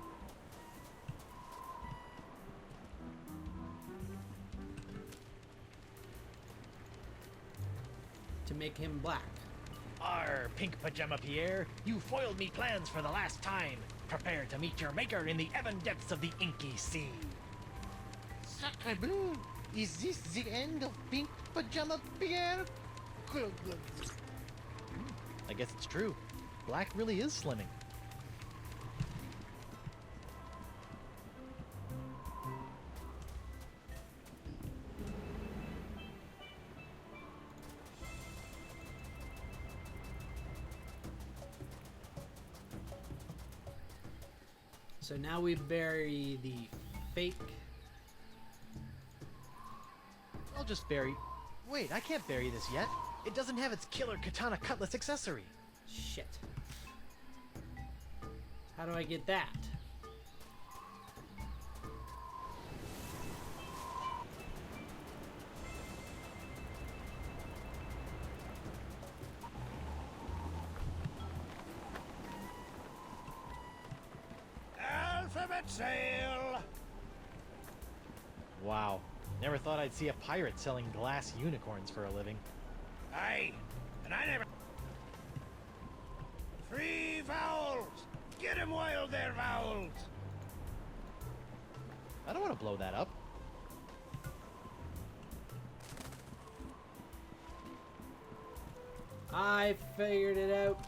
to make him black? Arr, pink pajama Pierre, you foiled me plans for the last time. Prepare to meet your maker in the even depths of the inky sea. Sacre bleu! Is this the end of Pink Pajama Pierre? I guess it's true. Black really is slimming. So now we bury the fake. I'll just bury... Wait, I can't bury this yet. It doesn't have its killer katana cutlass accessory. Shit. How do I get that? Alphabet sale! Wow. Never thought I'd see a pirate selling glass unicorns for a living. Aye, and I never... 3 vowels! Get 'em while they're vowels! I don't want to blow that up. I figured it out.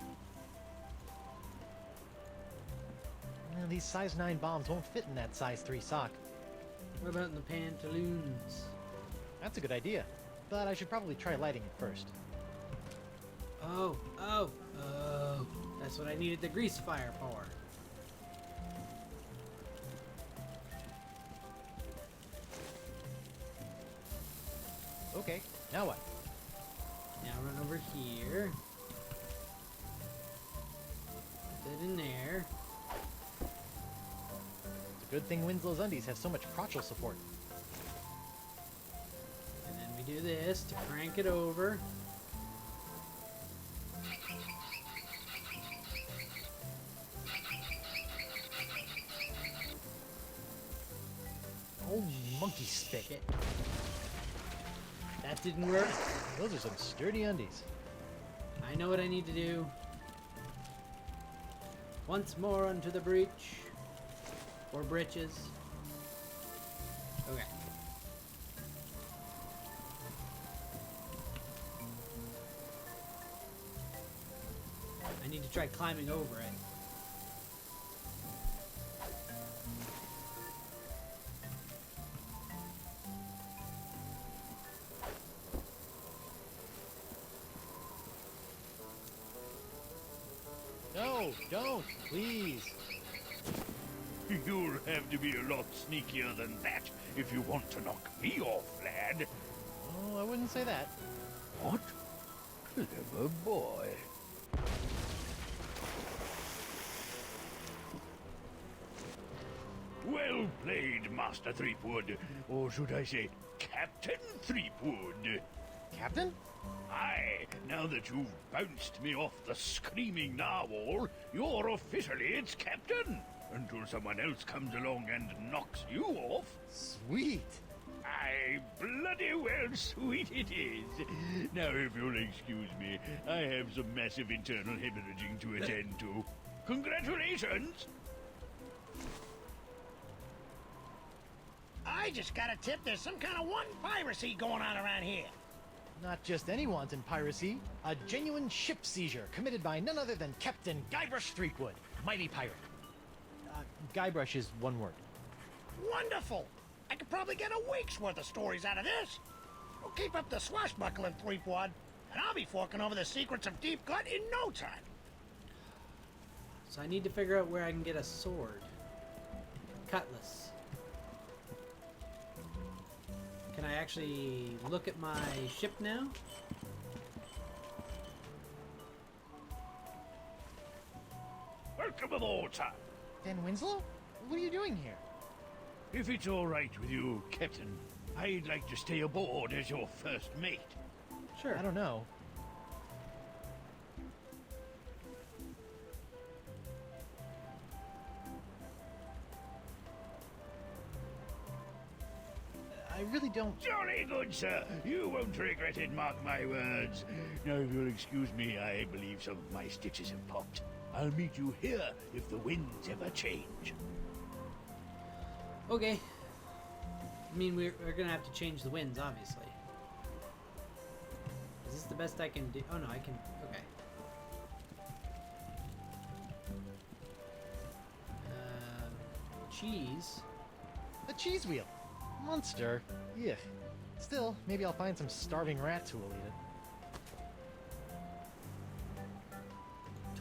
These size 9 bombs won't fit in that size 3 sock. What about in the pantaloons? That's a good idea, but I should probably try lighting it first. Oh. That's what I needed the grease fire for. Okay, now what? Now run over here. Put that in there. It's a good thing Winslow's undies have so much crotchal support. And then we do this to crank it over. Oh, monkey stick. Shit. That didn't work. Those are some sturdy undies. I know what I need to do. Once more onto the breach. Or breeches. Okay. I need to try climbing over it. No, don't, please. You'll have to be a lot sneakier than that if you want to knock me off, lad. Oh, I wouldn't say that. What? Clever boy. Well played, Master Threepwood. Or should I say, Captain Threepwood. Captain? Aye, now that you've bounced me off the screaming narwhal, you're officially its captain. Until someone else comes along and knocks you off. Sweet. Aye, bloody well sweet it is. Now, if you'll excuse me, I have some massive internal hemorrhaging to attend to. Congratulations! I just got a tip there's some kind of one piracy going on around here. Not just any wanton piracy, a genuine ship seizure committed by none other than Captain Guybrush Threepwood, mighty pirate. Guybrush is one word. Wonderful! I could probably get a week's worth of stories out of this. Well, keep up the swashbuckling, Threepwood, and I'll be forking over the secrets of Deep Gut in no time. So I need to figure out where I can get a sword. Cutlass. Can I actually look at my ship now? Welcome aboard, sir. Dan Winslow? What are you doing here? If it's all right with you, Captain, I'd like to stay aboard as your first mate. Sure. I don't know. I really don't... Jolly good, sir. You won't regret it, mark my words. Now, if you'll excuse me, I believe some of my stitches have popped. I'll meet you here if the winds ever change. Okay. I mean, we're gonna have to change the winds, obviously. Is this the best I can do? Oh no, I can. Okay. Cheese. A cheese wheel. Monster. Yeah. Still, maybe I'll find some starving rats who will eat it.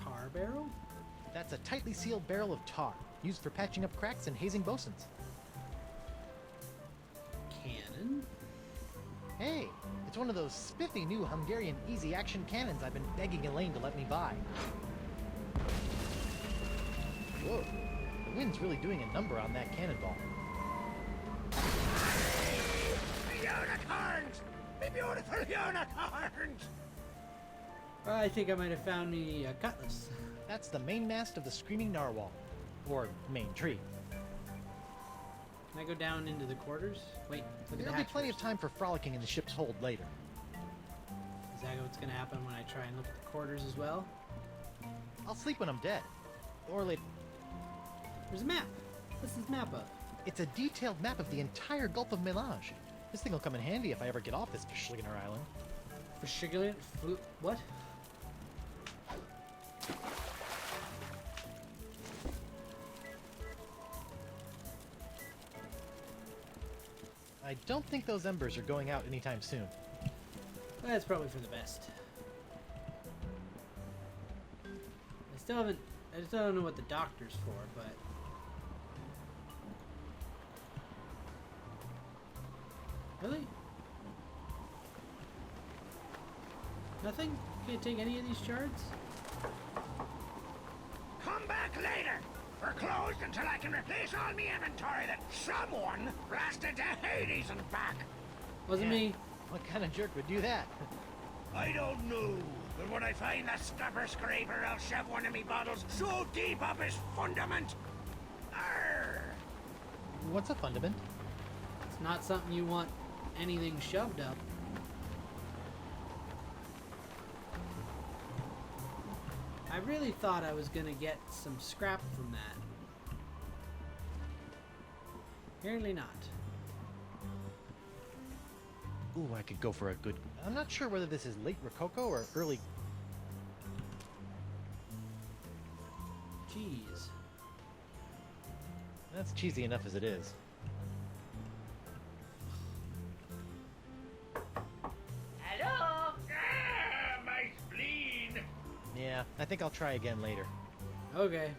Tar barrel? That's a tightly sealed barrel of tar, used for patching up cracks and hazing bosuns. Hey, it's one of those spiffy new Hungarian easy-action cannons I've been begging Elaine to let me buy. Whoa, the wind's really doing a number on that cannonball. Unicorns! Me beautiful unicorns! I think I might have found me a cutlass. That's the mainmast of the Screaming Narwhal. Or main tree. Can I go down into the quarters? Wait, look at the There'll be hatch plenty of first. time for frolicking in the ship's hold later. Is that what's going to happen when I try and look at the quarters as well? I'll sleep when I'm dead. Or later. There's a map. What's this map of? It's a detailed map of the entire Gulf of Melange. This thing will come in handy if I ever get off this Verschligener Island. Verschiggling? What? I don't think those embers are going out anytime soon. That's probably for the best. I still don't know what the doctor's for, but... Really? Nothing? Can't take any of these shards? Come back later! We're closed until I can replace all me inventory that someone blasted to Hades and back! Wasn't me. What kind of jerk would do that? I don't know, but when I find that scupper scraper, I'll shove one of me bottles so deep up his fundament! Arr! What's a fundament? It's not something you want anything shoved up. I really thought I was gonna get some scrap from that. Apparently not. Ooh, I could go for a good... I'm not sure whether this is late Rococo or early... Jeez. That's cheesy enough as it is. Hello? Ah, my spleen! Yeah, I think I'll try again later. Okay.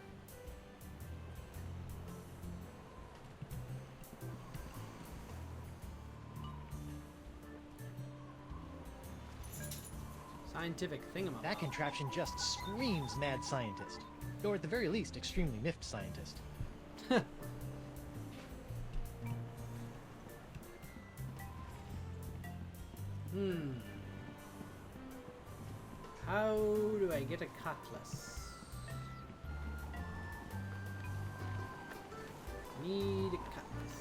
Scientific thingamabob. That contraption just screams mad scientist. Or at the very least, extremely miffed scientist. How do I get a cutlass? Need a cutlass.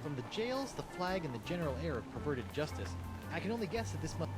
From the jails, the flag, and the general air of perverted justice, I can only guess that this must...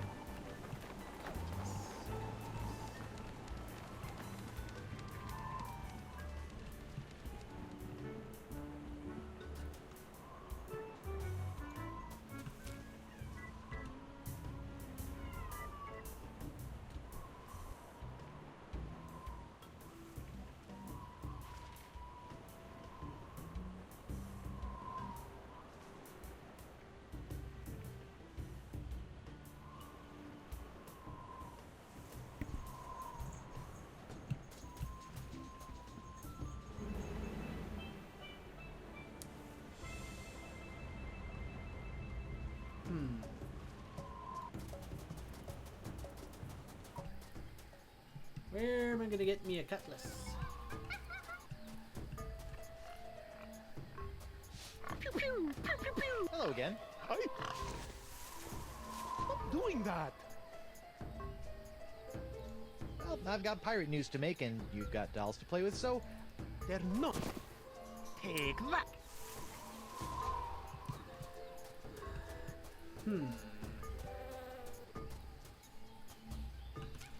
Where am I gonna get me a cutlass? Pew pew, pew pew pew. Hello again. Hi. Stop doing that. Well, I've got pirate news to make, and you've got dolls to play with, so... They're not. Take that.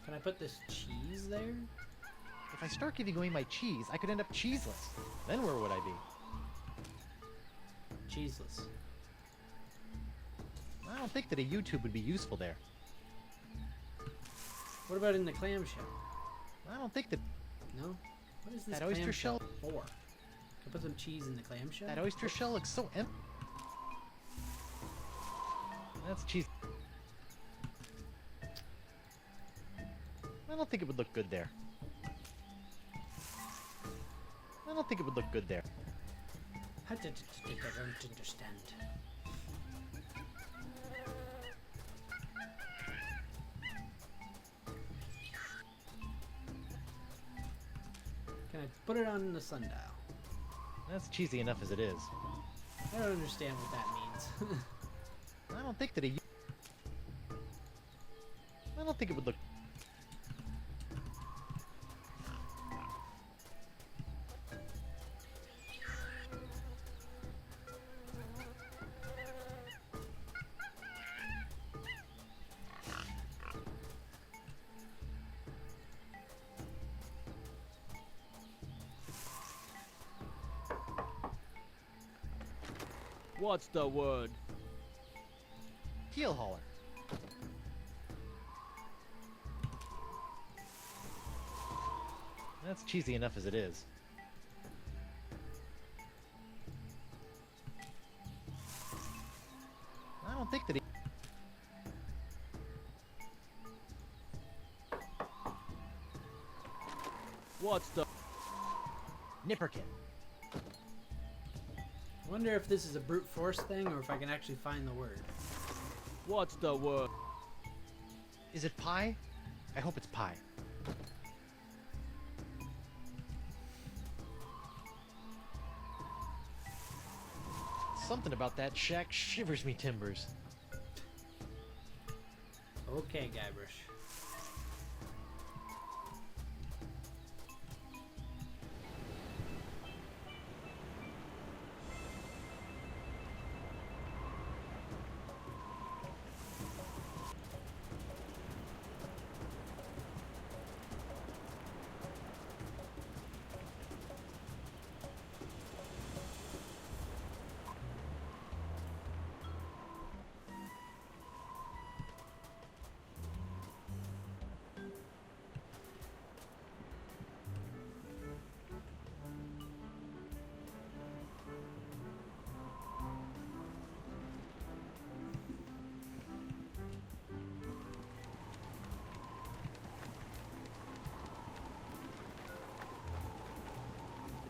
Can I put this cheese there? If I start giving away my cheese, I could end up cheeseless. Then where would I be? Cheeseless. I don't think that a YouTube would be useful there. What about in the clamshell? I don't think that... No? What is this That oyster clamshell shell? for? Can I put some cheese in the clamshell? That oyster shell looks so empty. That's cheese. I don't think it would look good there. I don't think it would look good there. I don't understand. Can I put it on the sundial? That's cheesy enough as it is. I don't understand what that means. I don't think that I don't think it would look... What's the word? Heel hauler. That's cheesy enough as it is. I don't think that What's the Nipperkin. I wonder if this is a brute force thing or if I can actually find the word. What's the word? Is it pie? I hope it's pie. Something about that shack shivers me timbers. Okay, Guybrush.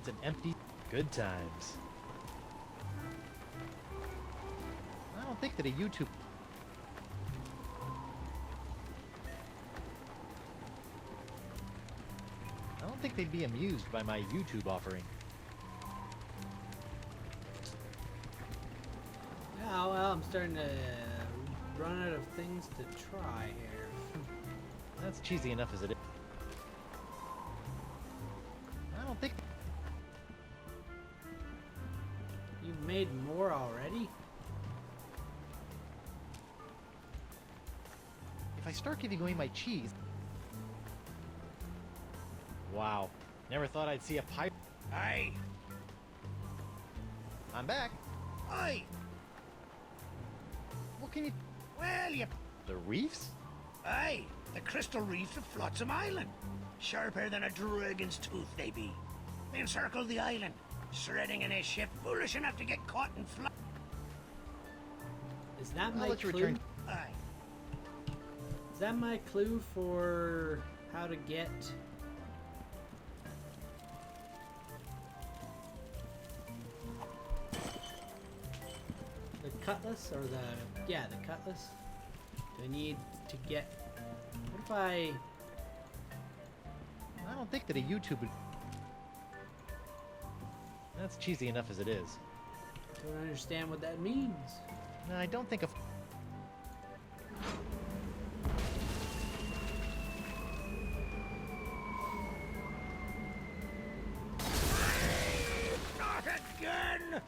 It's an empty... Good times. I don't think that a YouTube... I don't think they'd be amused by my YouTube offering. Yeah, well, I'm starting to run out of things to try here. That's cheesy enough as it is. I don't think... You've made more already? If I start giving away my cheese... Wow. Never thought I'd see a pipe... Aye. I'm back. Aye. What can you... Well, you... The reefs? Aye. The crystal reefs of Flotsam Island. Sharper than a dragon's tooth, they be. They encircled the island, shredding in a ship foolish enough to get caught in flood. Is that I'll my let you clue? return. Aye. Is that my clue for how to get... the cutlass? Or the... yeah, the cutlass? Do I need to get... what if I... I don't think that a YouTube would... That's cheesy enough as it is. don't understand what that means. No, I don't think a... Not again!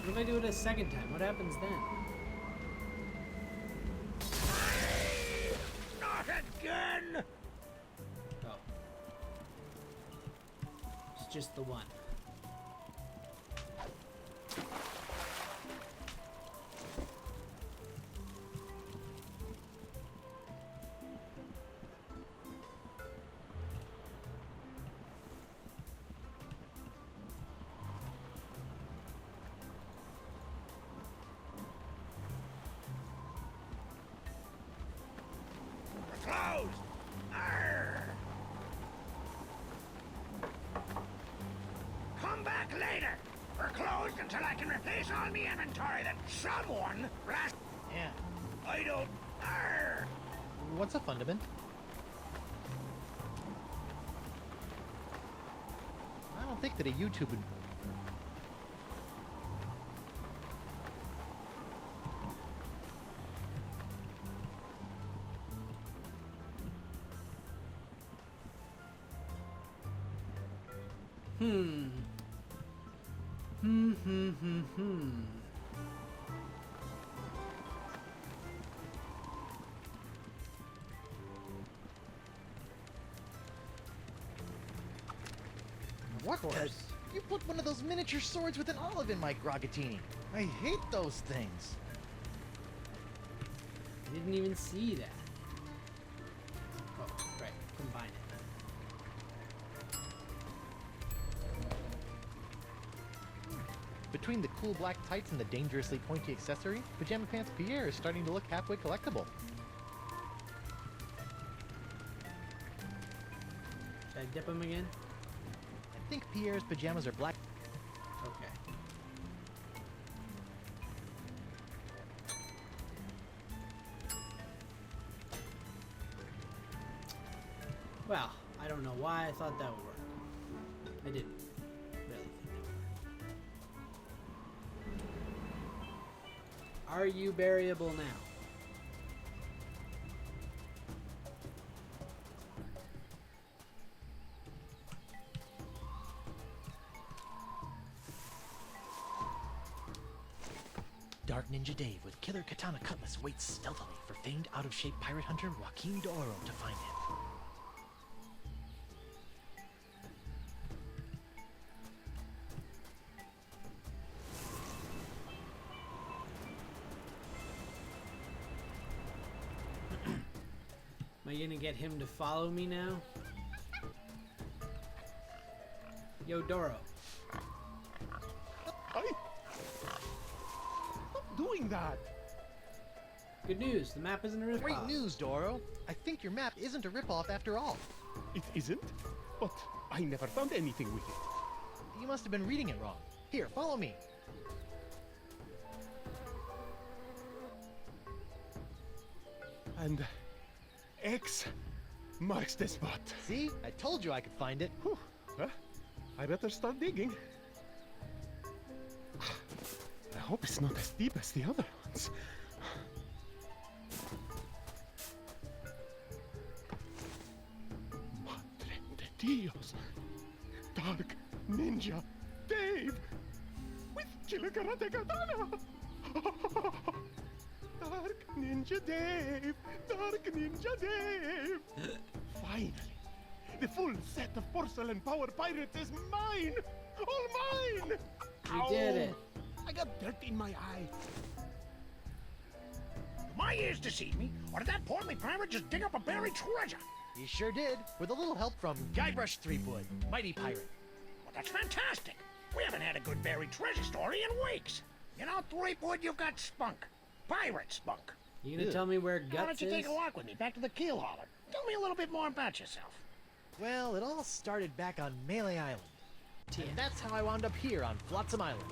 What if I do it a second time? What happens then? Not again! Oh. It's just the one. We're closed! Arr! Come back later! We're closed until I can replace all me inventory that someone last... What's up, Fundament? I don't think that a YouTube would... What the? You put one of those miniature swords with an olive in my Grogatini. I hate those things. I didn't even see that. Oh, right. Combine it. Between the cool black tights and the dangerously pointy accessory, Pajama Pants Pierre is starting to look halfway collectible. Should I dip him again? I think Pierre's pajamas are black. Okay. Well, I don't know why I thought that would work. I didn't really think that would work. Are you buryable now? Dark Ninja Dave with killer katana cutlass waits stealthily for famed out-of-shape pirate hunter Joaquin D'Oro to find him. Am I gonna get him to follow me now? Yo, Doro. Stop doing that! Good news, the map isn't a ripoff. Great news, Doro! I think your map isn't a ripoff after all. It isn't? But I never found anything with it. You must have been reading it wrong. Here, follow me. And X marks the spot. See? I told you I could find it. Whew. Huh? I better start digging. I hope it's not as deep as the other ones. Madre de Dios! Dark Ninja Dave! With Killer Karate Katana! Dark Ninja Dave! Dark Ninja Dave! Finally! The full set of porcelain power pirates is mine! All mine! You did it. I got dirt in my eye. Do my ears deceive me, or did that portly pirate just dig up a buried treasure? He sure did, with a little help from Guybrush Threepwood, mighty pirate. Well, that's fantastic. We haven't had a good buried treasure story in weeks. You know, Threepwood, you've got spunk. Pirate spunk. You gonna tell me where Why Guts don't you is? take a walk with me back to the keel hauler? Tell me a little bit more about yourself. Well, it all started back on Melee Island. And that's how I wound up here on Flotsam Island.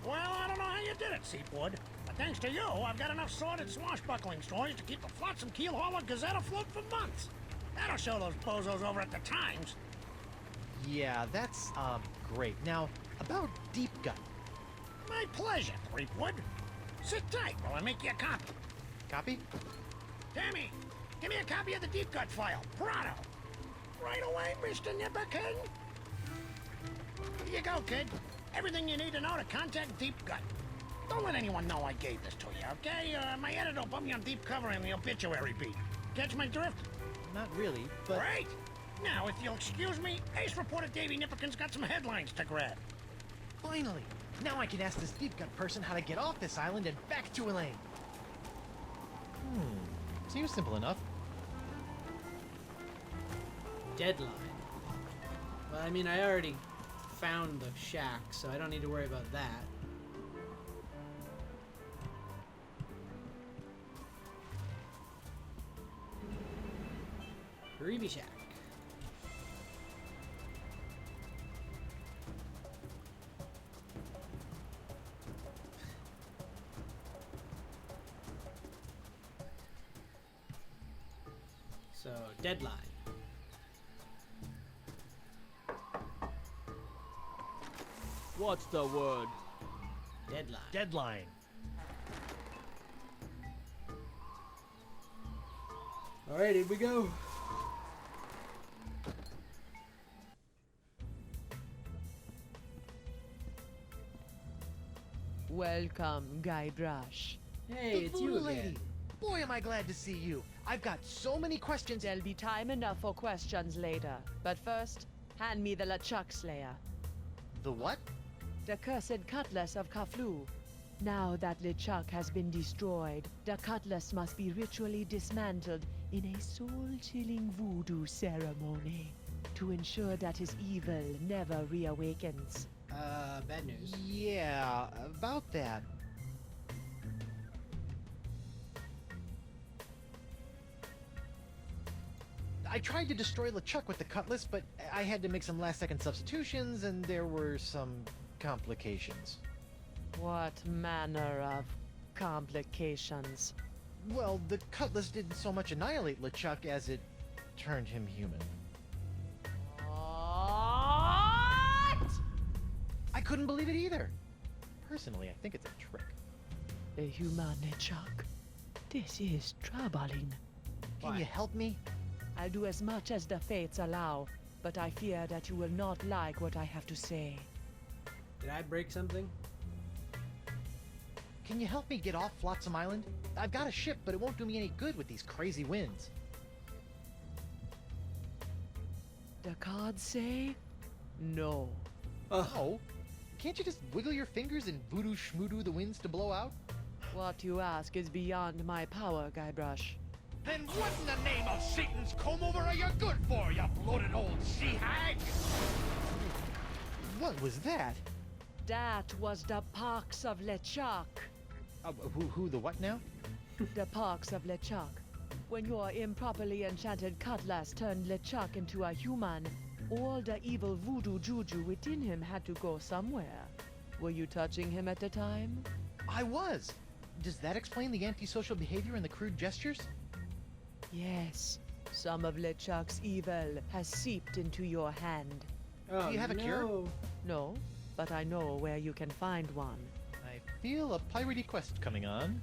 Well, I don't know how you did it, Seafood. But thanks to you, I've got enough sordid swashbuckling stories to keep the Flotsam Keel Hauler Gazette afloat for months. That'll show those bozos over at the Times. Yeah, that's, great. Now, about Deep Gut. My pleasure, Threepwood. Sit tight while I make you a copy. Copy? Tammy, give me a copy of the Deep Gut file. Pronto. Right away, Mr. Nipperkin. Here you go, kid. Everything you need to know to contact Deep Gut. Don't let anyone know I gave this to you, okay? My editor will put me on deep cover in the obituary beat. Catch my drift? Not really, but... Great! Now, if you'll excuse me, Ace reporter Davey Nipperkin's got some headlines to grab. Finally! Now I can ask this Deep Gut person how to get off this island and back to Elaine. Seems simple enough. Deadline. Well, I mean, I already found the shack, so I don't need to worry about that. Ruby Shack. So, deadline. What's the word? Deadline. Deadline. Alright, here we go. Welcome, Guybrush. Hey, it's you Voodoo again. lady. Boy, am I glad to see you. I've got so many questions. There'll be time enough for questions later. But first, hand me the LeChuck Slayer. The what? The cursed cutlass of Kaflu. Now that LeChuck has been destroyed, the cutlass must be ritually dismantled in a soul-chilling voodoo ceremony to ensure that his evil never reawakens. Bad news. Yeah, about that. I tried to destroy LeChuck with the cutlass, but I had to make some last-second substitutions, and there were some complications. What manner of complications? Well, the cutlass didn't so much annihilate LeChuck as it turned him human. What? I couldn't believe it either. Personally, I think it's a trick. The Human LeChuck. This is troubling. Can Why? you help me? I'll do as much as the fates allow, but I fear that you will not like what I have to say. Did I break something? Can you help me get off Flotsam Island? I've got a ship, but it won't do me any good with these crazy winds. The cards say no. Oh, can't you just wiggle your fingers and voodoo schmoodoo the winds to blow out? What you ask is beyond my power, Guybrush. Then what in the name of Satan's comb-over are you good for, you bloated old sea hag? What was that? That was the Parks of LeChuck. Who, the what now? The Parks of LeChuck. When your improperly enchanted cutlass turned LeChuck into a human, all the evil voodoo juju within him had to go somewhere. Were you touching him at the time? I was. Does that explain the antisocial behavior and the crude gestures? Yes. Some of LeChuck's evil has seeped into your hand. Oh, Do you have a cure? no. No, but I know where you can find one. I feel a piratey quest coming on.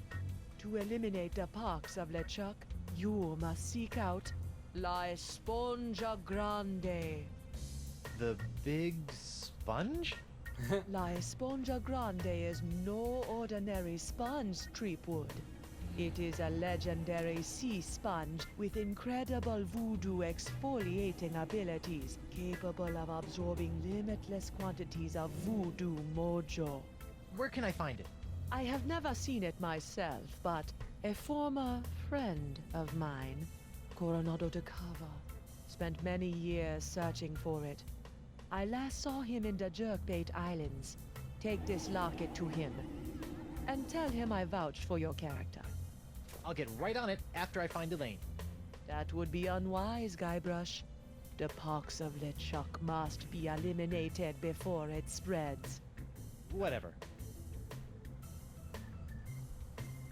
To eliminate the Parks of LeChuck, you must seek out La Esponja Grande. The big sponge? La Esponja Grande is no ordinary sponge, Threepwood. It is a legendary sea sponge with incredible voodoo exfoliating abilities, capable of absorbing limitless quantities of voodoo mojo. Where can I find it? I have never seen it myself, but a former friend of mine, Coronado de Cava, spent many years searching for it. I last saw him in the Jerkbait Islands. Take this locket to him, and tell him I vouched for your character. I'll get right on it after I find Elaine. That would be unwise, Guybrush. The Parks of LeChuck must be eliminated before it spreads. Whatever.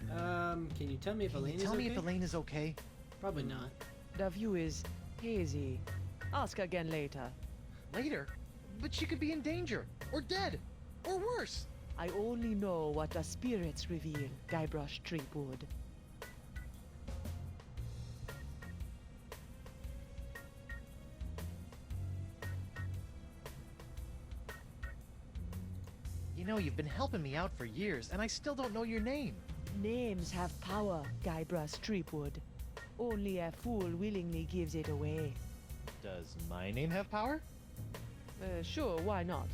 Can you tell me if Can Elaine you tell is me okay? if Elaine is okay? Probably not. The view is hazy. Ask again later. Later? But she could be in danger, or dead, or worse. I only know what the spirits reveal, Guybrush Threepwood. You know, you've been helping me out for years, and I still don't know your name. Names have power, Guybrush Threepwood. Only a fool willingly gives it away. Does my name have power? Sure, why not?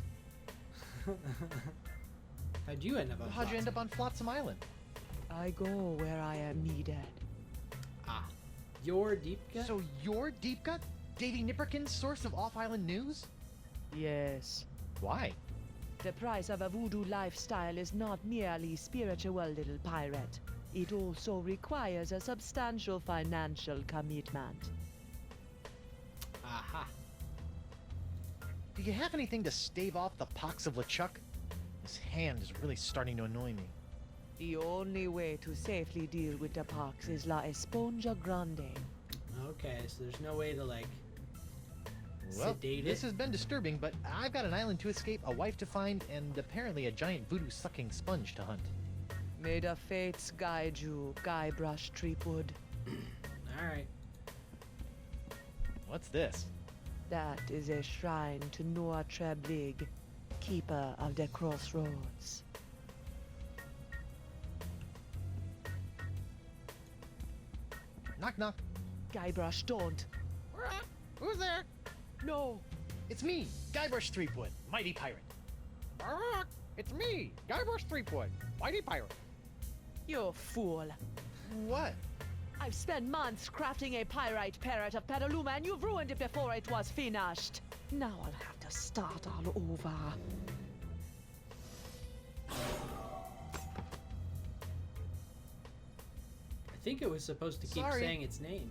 How'd you end up on How'd you end Flotsam? up on Flotsam Island? I go where I am needed. Ah. Your deep gut? So you're Deep Gut? Davy Nipperkin's source of off-island news? Yes. Why? The price of a voodoo lifestyle is not merely spiritual, little pirate. It also requires a substantial financial commitment. Aha. Do you have anything to stave off the pox of LeChuck? This hand is really starting to annoy me. The only way to safely deal with the pox is La Esponja Grande. Okay, so there's no way to, like, Well, sedate this it? has been disturbing, but I've got an island to escape, a wife to find, and apparently a giant voodoo-sucking sponge to hunt. May the fates guide you, Guybrush Threepwood. Alright. What's this? That is a shrine to Noor Treblig, keeper of the crossroads. Knock, knock. Guybrush, don't. Who's there? No! It's me, Guybrush Threepwood, mighty pirate. It's me, Guybrush Threepwood, mighty pirate. You fool. What? I've spent months crafting a pyrite parrot of Petaluma, and you've ruined it before it was finished. Now I'll have to start all over. I think it was supposed to keep Sorry. saying its name.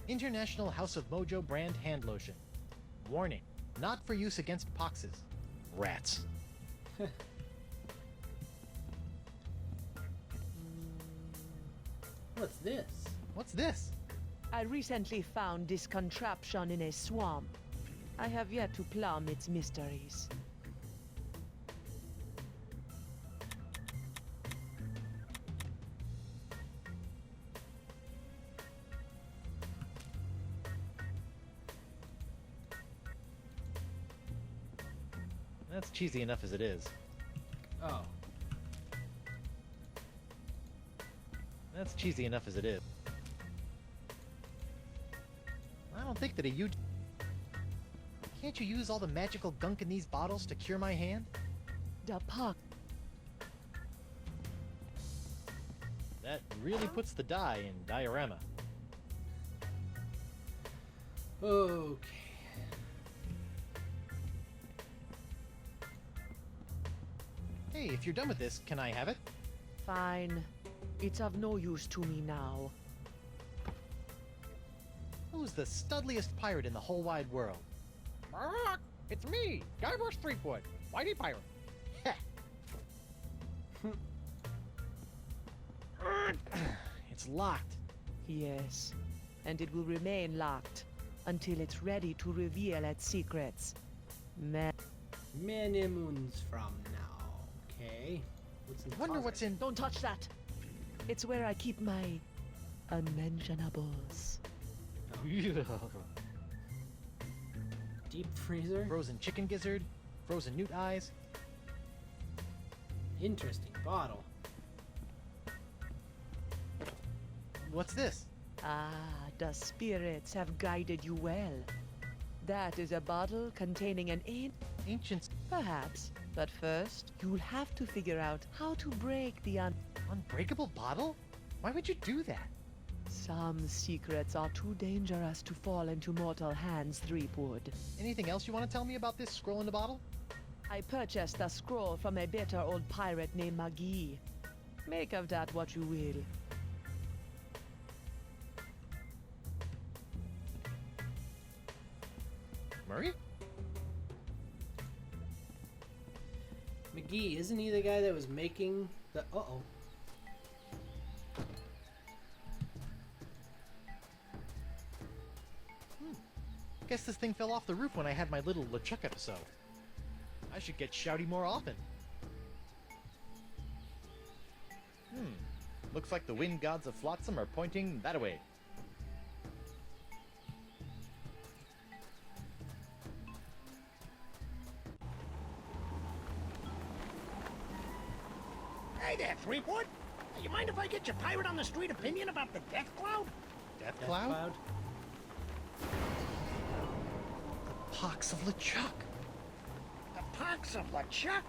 International House of Mojo brand hand lotion. Warning, not for use against poxes. Rats. What's this? What's this? I recently found this contraption in a swamp. I have yet to plumb its mysteries. That's cheesy enough as it is. Oh. That's cheesy enough as it is. I don't think that a huge... Can't you use all the magical gunk in these bottles to cure my hand? The puck. That really puts the dye in diorama. Okay. Hey, if you're done with this, can I have it? Fine. It's of no use to me now. Who's the studliest pirate in the whole wide world? It's me, Guybrush Threepwood, mighty pirate. It's locked. Yes, and it will remain locked until it's ready to reveal its secrets. Many moons from now. Okay. What's in the Wonder closet? what's in... Don't touch that! It's where I keep my unmentionables. Deep freezer? Frozen chicken gizzard, frozen newt eyes. Interesting bottle. What's this? Ah, the spirits have guided you well. That is a bottle containing an Ancient... perhaps. But first, you'll have to figure out how to break the Unbreakable bottle? Why would you do that? Some secrets are too dangerous to fall into mortal hands, Threepwood. Anything else you want to tell me about this scroll in the bottle? I purchased a scroll from a bitter old pirate named McGee. Make of that what you will. Murray? McGee, isn't he the guy that was making the... Uh-oh. Guess this thing fell off the roof when I had my little LeChuck episode. I should get shouty more often. Looks like the wind gods of Flotsam are pointing that way. Hey there, Threepwood. You mind if I get your pirate on the street opinion about the death cloud? Death Death Cloud? Cloud? Pox of LeChuck. The pox of LeChuck?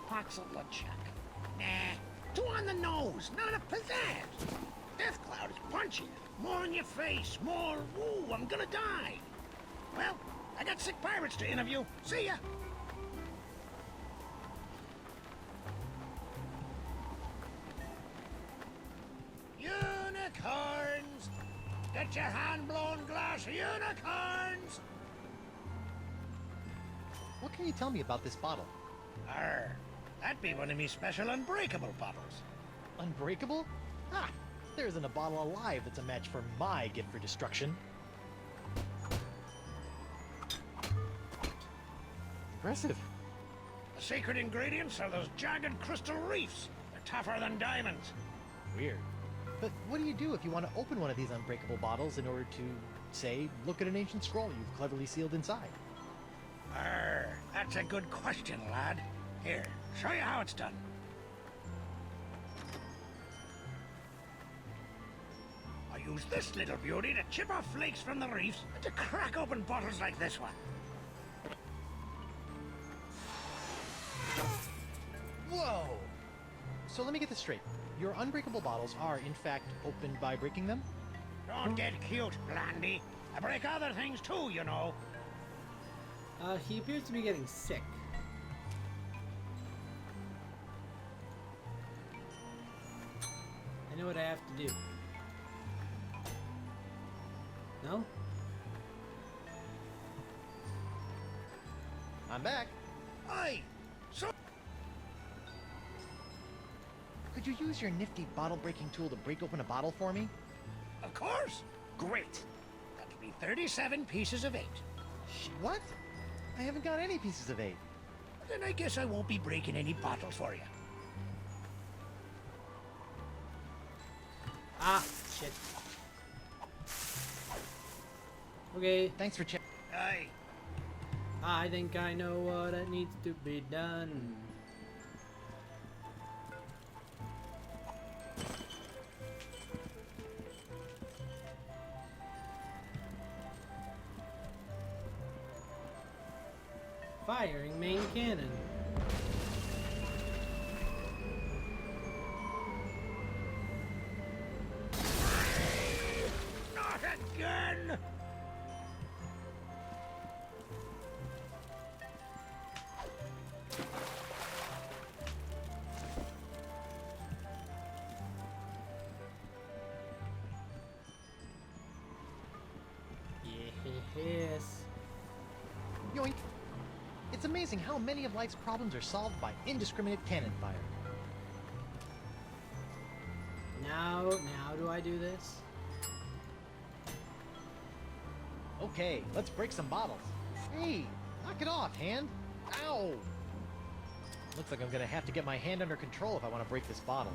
Pox of LeChuck. Nah, too on the nose, not a pizzazz. Death Cloud is punchy. More in your face, more, ooh, I'm gonna die. Well, I got sick pirates to interview. See ya. Unicorns! Get your hand-blown glass unicorns! What can you tell me about this bottle? Arr, that'd be one of me special unbreakable bottles. Unbreakable? Ah, There isn't a bottle alive that's a match for my gift for destruction. Impressive. The secret ingredients are those jagged crystal reefs. They're tougher than diamonds. Weird. But what do you do if you want to open one of these unbreakable bottles in order to, say, look at an ancient scroll you've cleverly sealed inside? That's a good question, lad. Here, show you how it's done. I use this little beauty to chip off flakes from the reefs and to crack open bottles like this one. Whoa! So let me get this straight. Your unbreakable bottles are, in fact, opened by breaking them? Don't get cute, Blandy. I break other things too, you know. He appears to be getting sick. I know what I have to do. No? I'm back. Aye. So Could you use your nifty bottle-breaking tool to break open a bottle for me? of course. Great. That'll be 37 pieces of 8. What? I haven't got any pieces of 8. Then I guess I won't be breaking any bottles for you. Ah, shit. Okay, Thanks for checking. Aye. I think I know what needs to be done. Firing main cannon. Not again! Yes. Yoink! It's amazing how many of life's problems are solved by indiscriminate cannon fire. Now do I do this? Okay, let's break some bottles. Hey, knock it off, hand! Ow! Looks like I'm gonna have to get my hand under control if I want to break this bottle.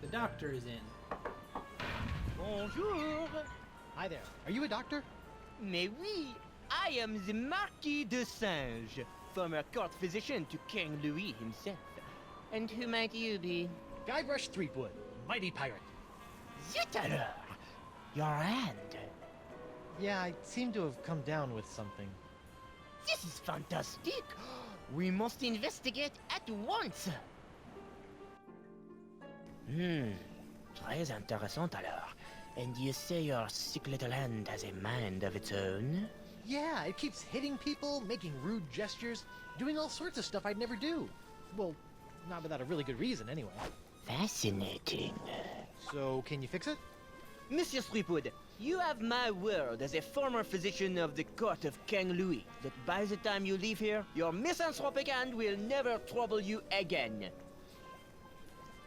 The doctor is in. Bonjour. Hi there. Are you a doctor? Mais oui, I am the Marquis de Singe, former court physician to King Louis himself. And who might you be? Guybrush Threepwood, mighty pirate. Zut alors! Your hand. Yeah, I seem to have come down with something. This is fantastic. We must investigate at once. Très intéressant alors. And you say your sick little hand has a mind of its own? Yeah, it keeps hitting people, making rude gestures, doing all sorts of stuff I'd never do. Well, not without a really good reason, anyway. Fascinating. So, can you fix it? Monsieur Threepwood, you have my word as a former physician of the court of King Louis that by the time you leave here, your misanthropic hand will never trouble you again.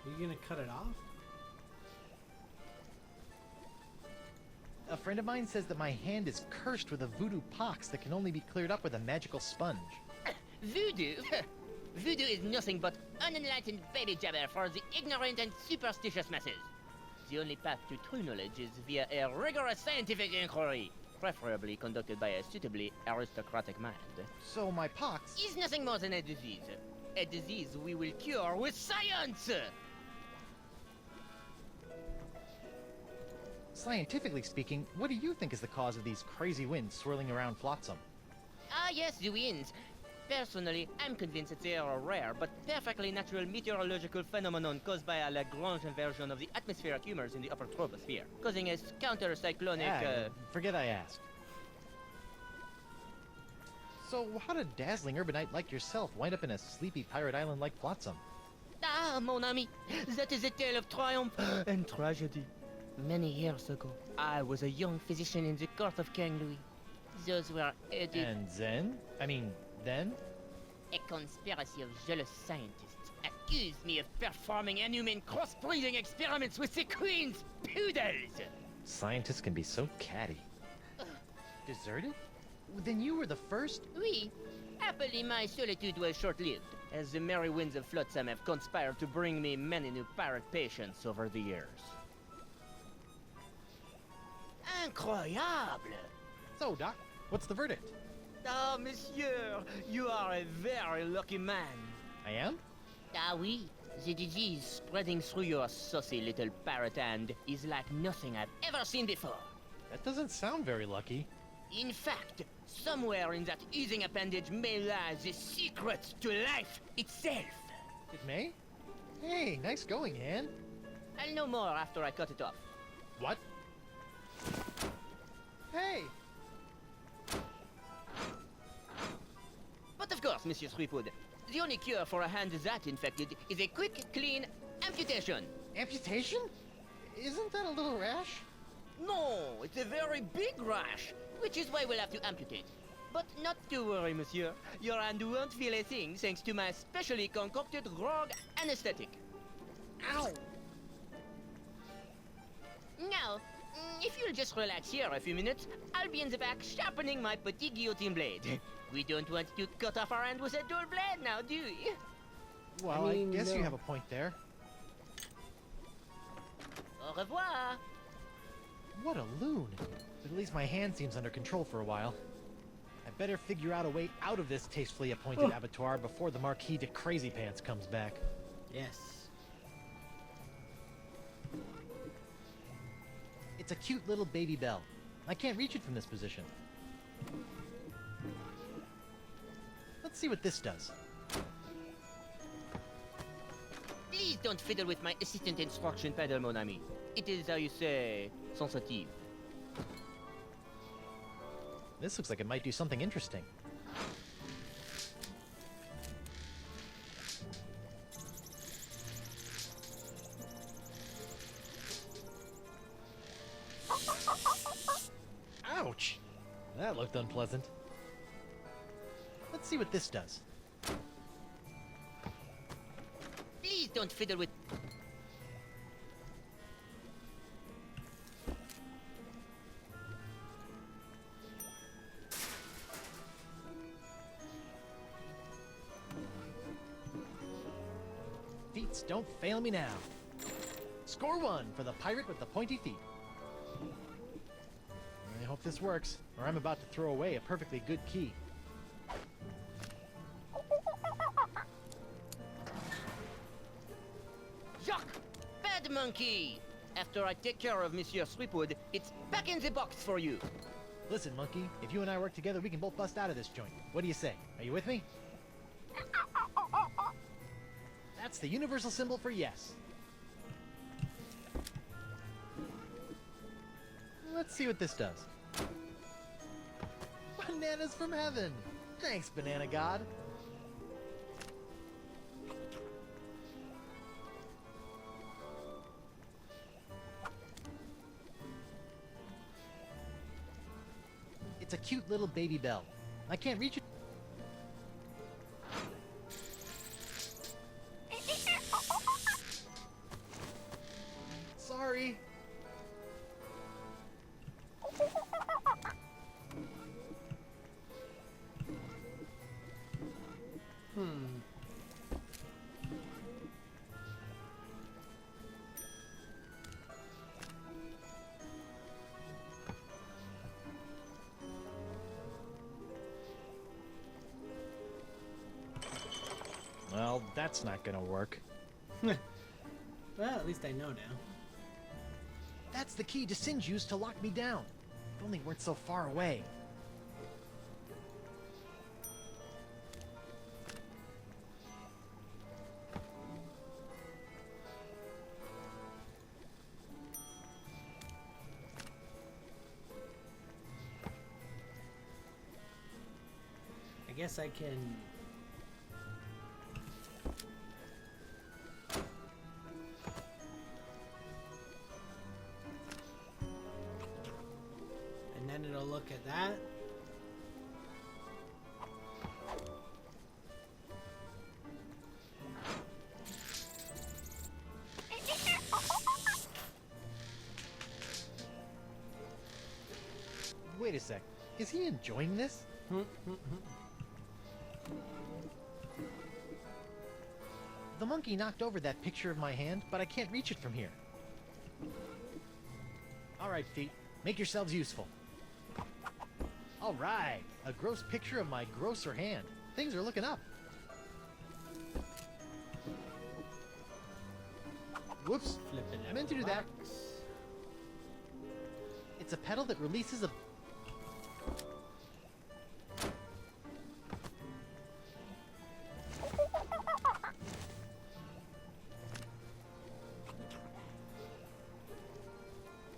Are you gonna cut it off? A friend of mine says that my hand is cursed with a voodoo pox that can only be cleared up with a magical sponge. Voodoo? Voodoo is nothing but unenlightened baby jabber for the ignorant and superstitious masses. The only path to true knowledge is via a rigorous scientific inquiry, preferably conducted by a suitably aristocratic mind. So my pox... Is nothing more than a disease. A disease we will cure with science! Scientifically speaking, what do you think is the cause of these crazy winds swirling around Flotsam? Ah yes, the winds. Personally, I'm convinced that they are a rare but perfectly natural meteorological phenomenon caused by a Lagrange inversion of the atmospheric humors in the upper troposphere, causing a counter-cyclonic, Forget I asked. So how did dazzling urbanite like yourself wind up in a sleepy pirate island like Flotsam? Ah, mon ami, that is a tale of triumph and tragedy. Many years ago, I was a young physician in the court of King Louis. Those were And then? A conspiracy of jealous scientists accused me of performing inhuman crossbreeding experiments with the Queen's poodles! Scientists can be so catty. Deserted? Then you were the first? Oui. Happily, my solitude was short-lived, as the merry winds of Flotsam have conspired to bring me many new pirate patients over the years. Incroyable! So, Doc, what's the verdict? Ah, monsieur, you are a very lucky man. I am? Ah oui, the disease spreading through your saucy little parrot hand is like nothing I've ever seen before. That doesn't sound very lucky. In fact, somewhere in that oozing appendage may lie the secret to life itself. It may? Hey, nice going, Anne. I'll know more after I cut it off. What? Hey! But of course, Monsieur Threepwood, the only cure for a hand that infected is a quick, clean amputation. Amputation? Isn't that a little rash? No, it's a very big rash, which is why we'll have to amputate. But not to worry, monsieur. Your hand won't feel a thing thanks to my specially concocted grog anesthetic. Ow! Now, if you'll just relax here a few minutes, I'll be in the back sharpening my petit guillotine blade. We don't want to cut off our hand with a dull blade now, do we? Well, I mean, I guess no. you have a point there. Au revoir. What a loon. But at least my hand seems under control for a while. I better figure out a way out of this tastefully appointed abattoir before the Marquis de Crazy Pants comes back. Yes. It's a cute little baby bell. I can't reach it from this position. Let's see what this does. Please don't fiddle with my assistant instruction pedal, mon ami. It is, how you say, sensitive. This looks like it might do something interesting. Ouch! That looked unpleasant. Let's see what this does. Please don't fiddle with... Feats don't fail me now. Score one for the pirate with the pointy feet. I hope this works, or I'm about to throw away a perfectly good key. Jacques! Bad monkey! After I take care of Monsieur Threepwood, it's back in the box for you. Listen, monkey, if you and I work together, we can both bust out of this joint. What do you say? Are you with me? That's the universal symbol for yes. Let's see what this does. Bananas from heaven! Thanks, Banana God. It's a cute little baby bell. I can't reach it. Sorry. Well, that's not gonna work. Well, at least I know now. That's the key Sin used to lock me down. If only it weren't so far away. I guess I can... look at that. Wait a sec. Is he enjoying this? The monkey knocked over that picture of my hand, but I can't reach it from here. Alright, feet. Make yourselves useful. Alright. A gross picture of my grosser hand. Things are looking up. Whoops. Flipping I meant to do that. box. It's a pedal that releases a...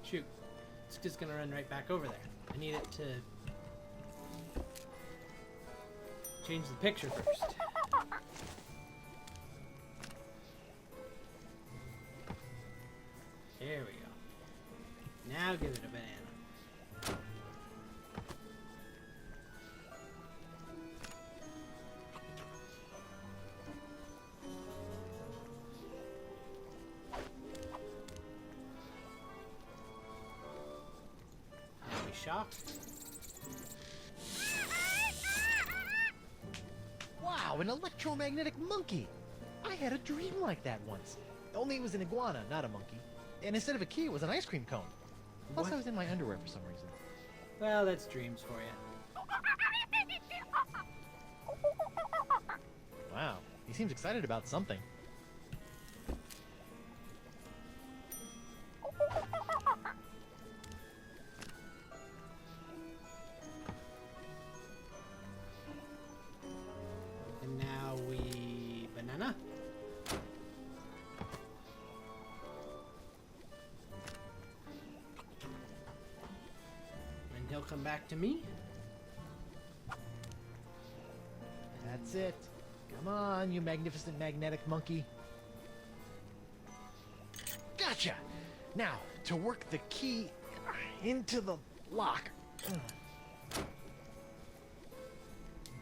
Shoot. It's just gonna run right back over there. I need it to change the picture first. There we go. Now give it a banana. Now we shock. Wow, an electromagnetic monkey! I had a dream like that once. Only it was an iguana, not a monkey. And instead of a key, it was an ice cream cone. Plus, What? I was in my underwear for some reason. Well, that's dreams for you. Wow, he seems excited about something. And now we banana. And he'll come back to me. That's it. Come on, you magnificent magnetic monkey. Gotcha! Now, to work the key into the lock.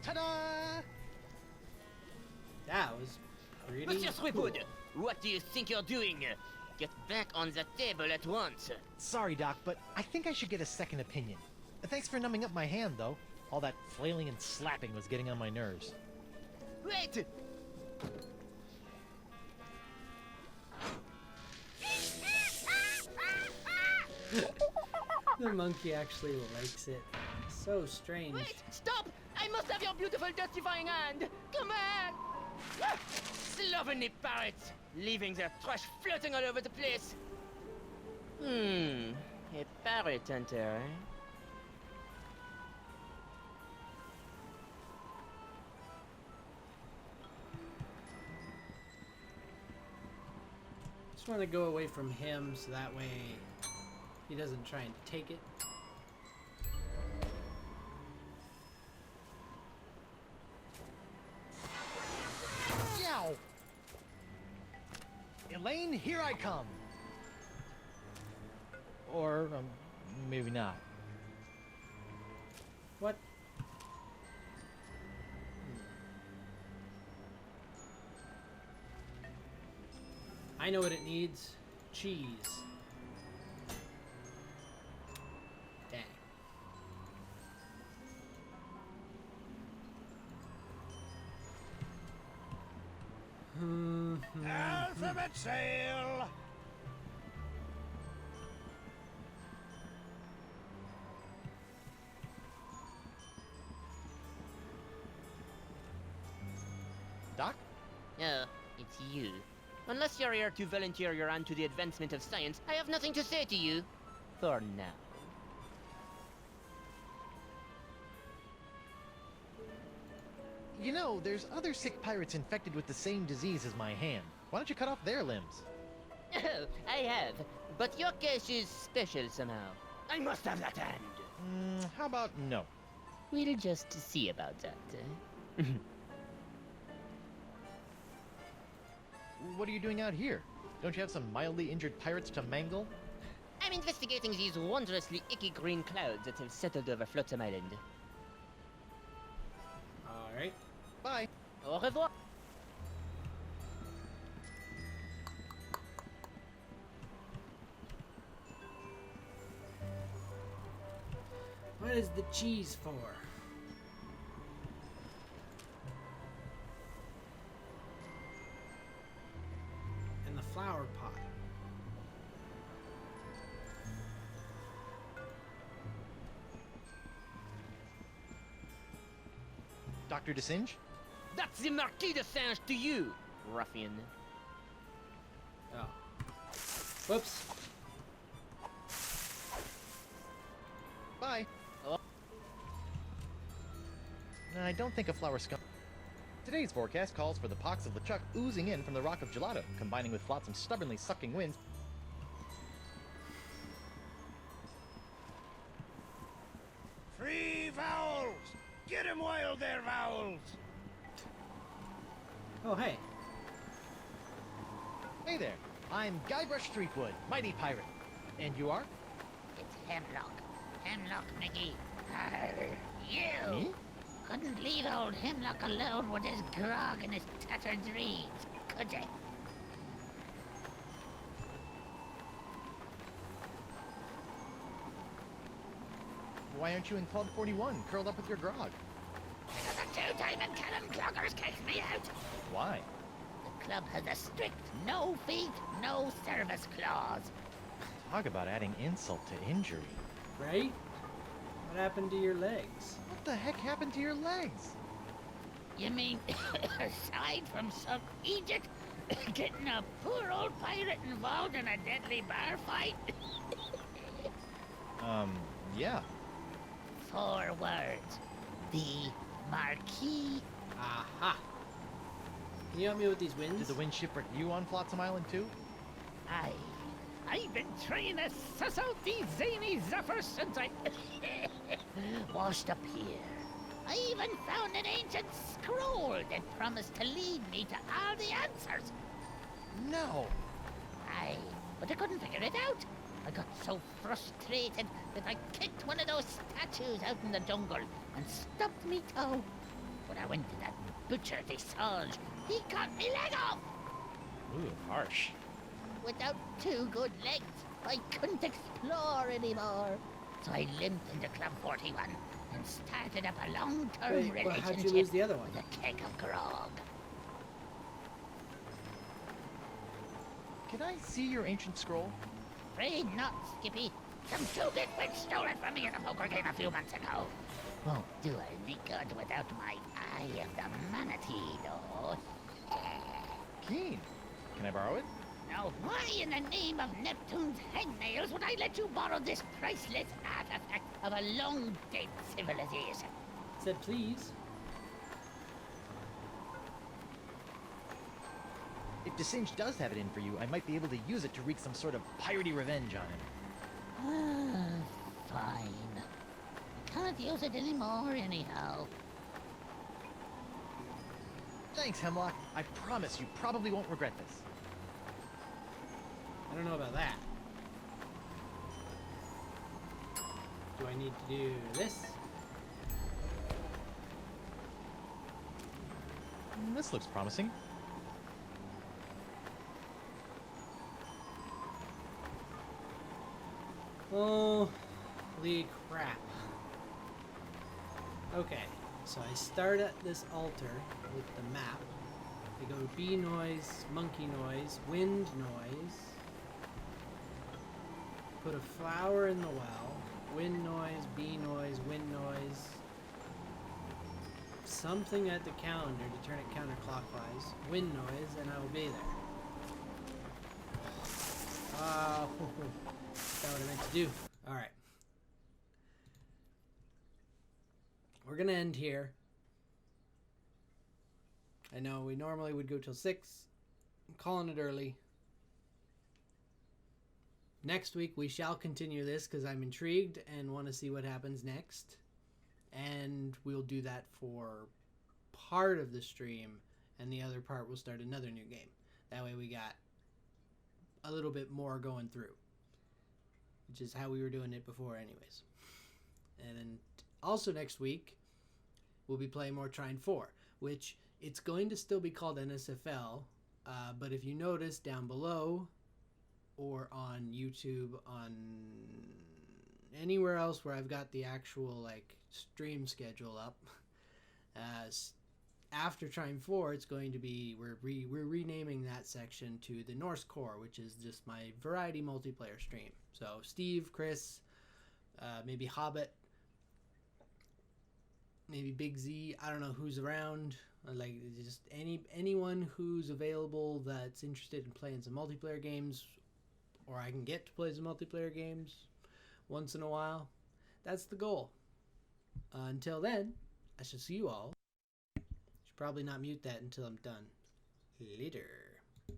Ta-da! That was pretty Monsieur cool. Threepwood, what do you think you're doing? Get back on the table at once. Sorry, Doc, but I think I should get a second opinion. Thanks for numbing up my hand, though. All that flailing and slapping was getting on my nerves. Wait! The monkey actually likes it. So strange. Wait! Stop! I must have your beautiful justifying hand! Come on! Slovenly parrots! Leaving their trash floating all over the place! A parrot hunter, eh? Just want to go away from him so that way he doesn't try and take it. Yow! Elaine, here I come! Or, maybe not. What? I know what it needs. Cheese. Dang. Alphabet sale! Doc? Oh, it's you. Unless you're here to volunteer your hand to the advancement of science, I have nothing to say to you. For now. You know, there's other sick pirates infected with the same disease as my hand. Why don't you cut off their limbs? Oh, I have. But your case is special somehow. I must have that hand. How about no? We'll just see about that. What are you doing out here? Don't you have some mildly injured pirates to mangle? I'm investigating these wondrously icky green clouds that have settled over Flotsam Island. Alright. Bye. Au revoir. What is the cheese for? And the flower pot. Dr. DeSinge? That's the Marquis de Singe to you, ruffian. Oh. Whoops. Bye. Oh. I don't think a flower skunk. Today's forecast calls for the pox of LeChuck oozing in from the rock of gelato, combining with Flotsam's stubbornly sucking winds. Free vowels! Get 'em while they're vowels! Oh, hey. Hey there, I'm Guybrush Threepwood, mighty pirate. And you are? It's Hemlock. Hemlock McGee. You! Me? Couldn't leave old Hemlock alone with his grog and his tattered reeds, could you? Why aren't you in Pt.1, curled up with your grog? Because the two-timing cannon cloggers kicked me out. Why? The club has a strict no feet, no service clause. Talk about adding insult to injury. Right? What happened to your legs? What the heck happened to your legs? You mean, aside from some idiot getting a poor old pirate involved in a deadly bar fight? Yeah. 4 words. The Marquis. Aha! Can you help me with these winds? Did the wind shipwreck you on Flotsam Island too? I've been trying to suss out these zany zephyrs since I washed up here. I even found an ancient scroll that promised to lead me to all the answers. No. But I couldn't figure it out. I got so frustrated that I kicked one of those statues out in the jungle and stubbed me toe. When I went to that butcher Desange, he cut me leg off. Ooh, harsh. Without 2 good legs, I couldn't explore anymore. So I limped into Club 41 and started up a long-term Wait, well, relationship how'd you lose the other one? with a keg of grog. Can I see your ancient scroll? Afraid not, Skippy. Some 2-bit bitch stole it from me in a poker game a few months ago. Won't do any good without my Eye of the Manatee, though. Keen. Can I borrow it? Now, why in the name of Neptune's hangnails would I let you borrow this priceless artifact of a long-dead civilization? Said please. If DeSinge does have it in for you, I might be able to use it to wreak some sort of piratey revenge on him. Fine. Can't use it anymore, anyhow. Thanks, Hemlock. I promise you probably won't regret this. I don't know about that. Do I need to do this? This looks promising. Holy crap. Okay, so I start at this altar with the map. I go bee noise, monkey noise, wind noise. Put a flower in the well. Wind noise, bee noise, wind noise. Something at the calendar to turn it counterclockwise. Wind noise, and I will be there. That's what I meant to do. Alright. We're gonna end here. I know we normally would go till 6. I'm calling it early. Next week we shall continue this because I'm intrigued and want to see what happens next. And we'll do that for part of the stream, and the other part we'll start another new game. That way we got a little bit more going through. which is how we were doing it before anyways. And then also next week, we'll be playing more Trine 4, which it's going to still be called NSFL, but if you notice down below, or on YouTube, on anywhere else where I've got the actual like stream schedule up, after Trine 4, it's going to be, we're renaming that section to the Norse Core, which is just my variety multiplayer stream. So Steve, Chris, maybe Hobbit, maybe Big Z, I don't know who's around, like just anyone who's available that's interested in playing some multiplayer games, or I can get to play some multiplayer games once in a while. That's the goal. Until then, I shall see you all. Should probably not mute that until I'm done. Later.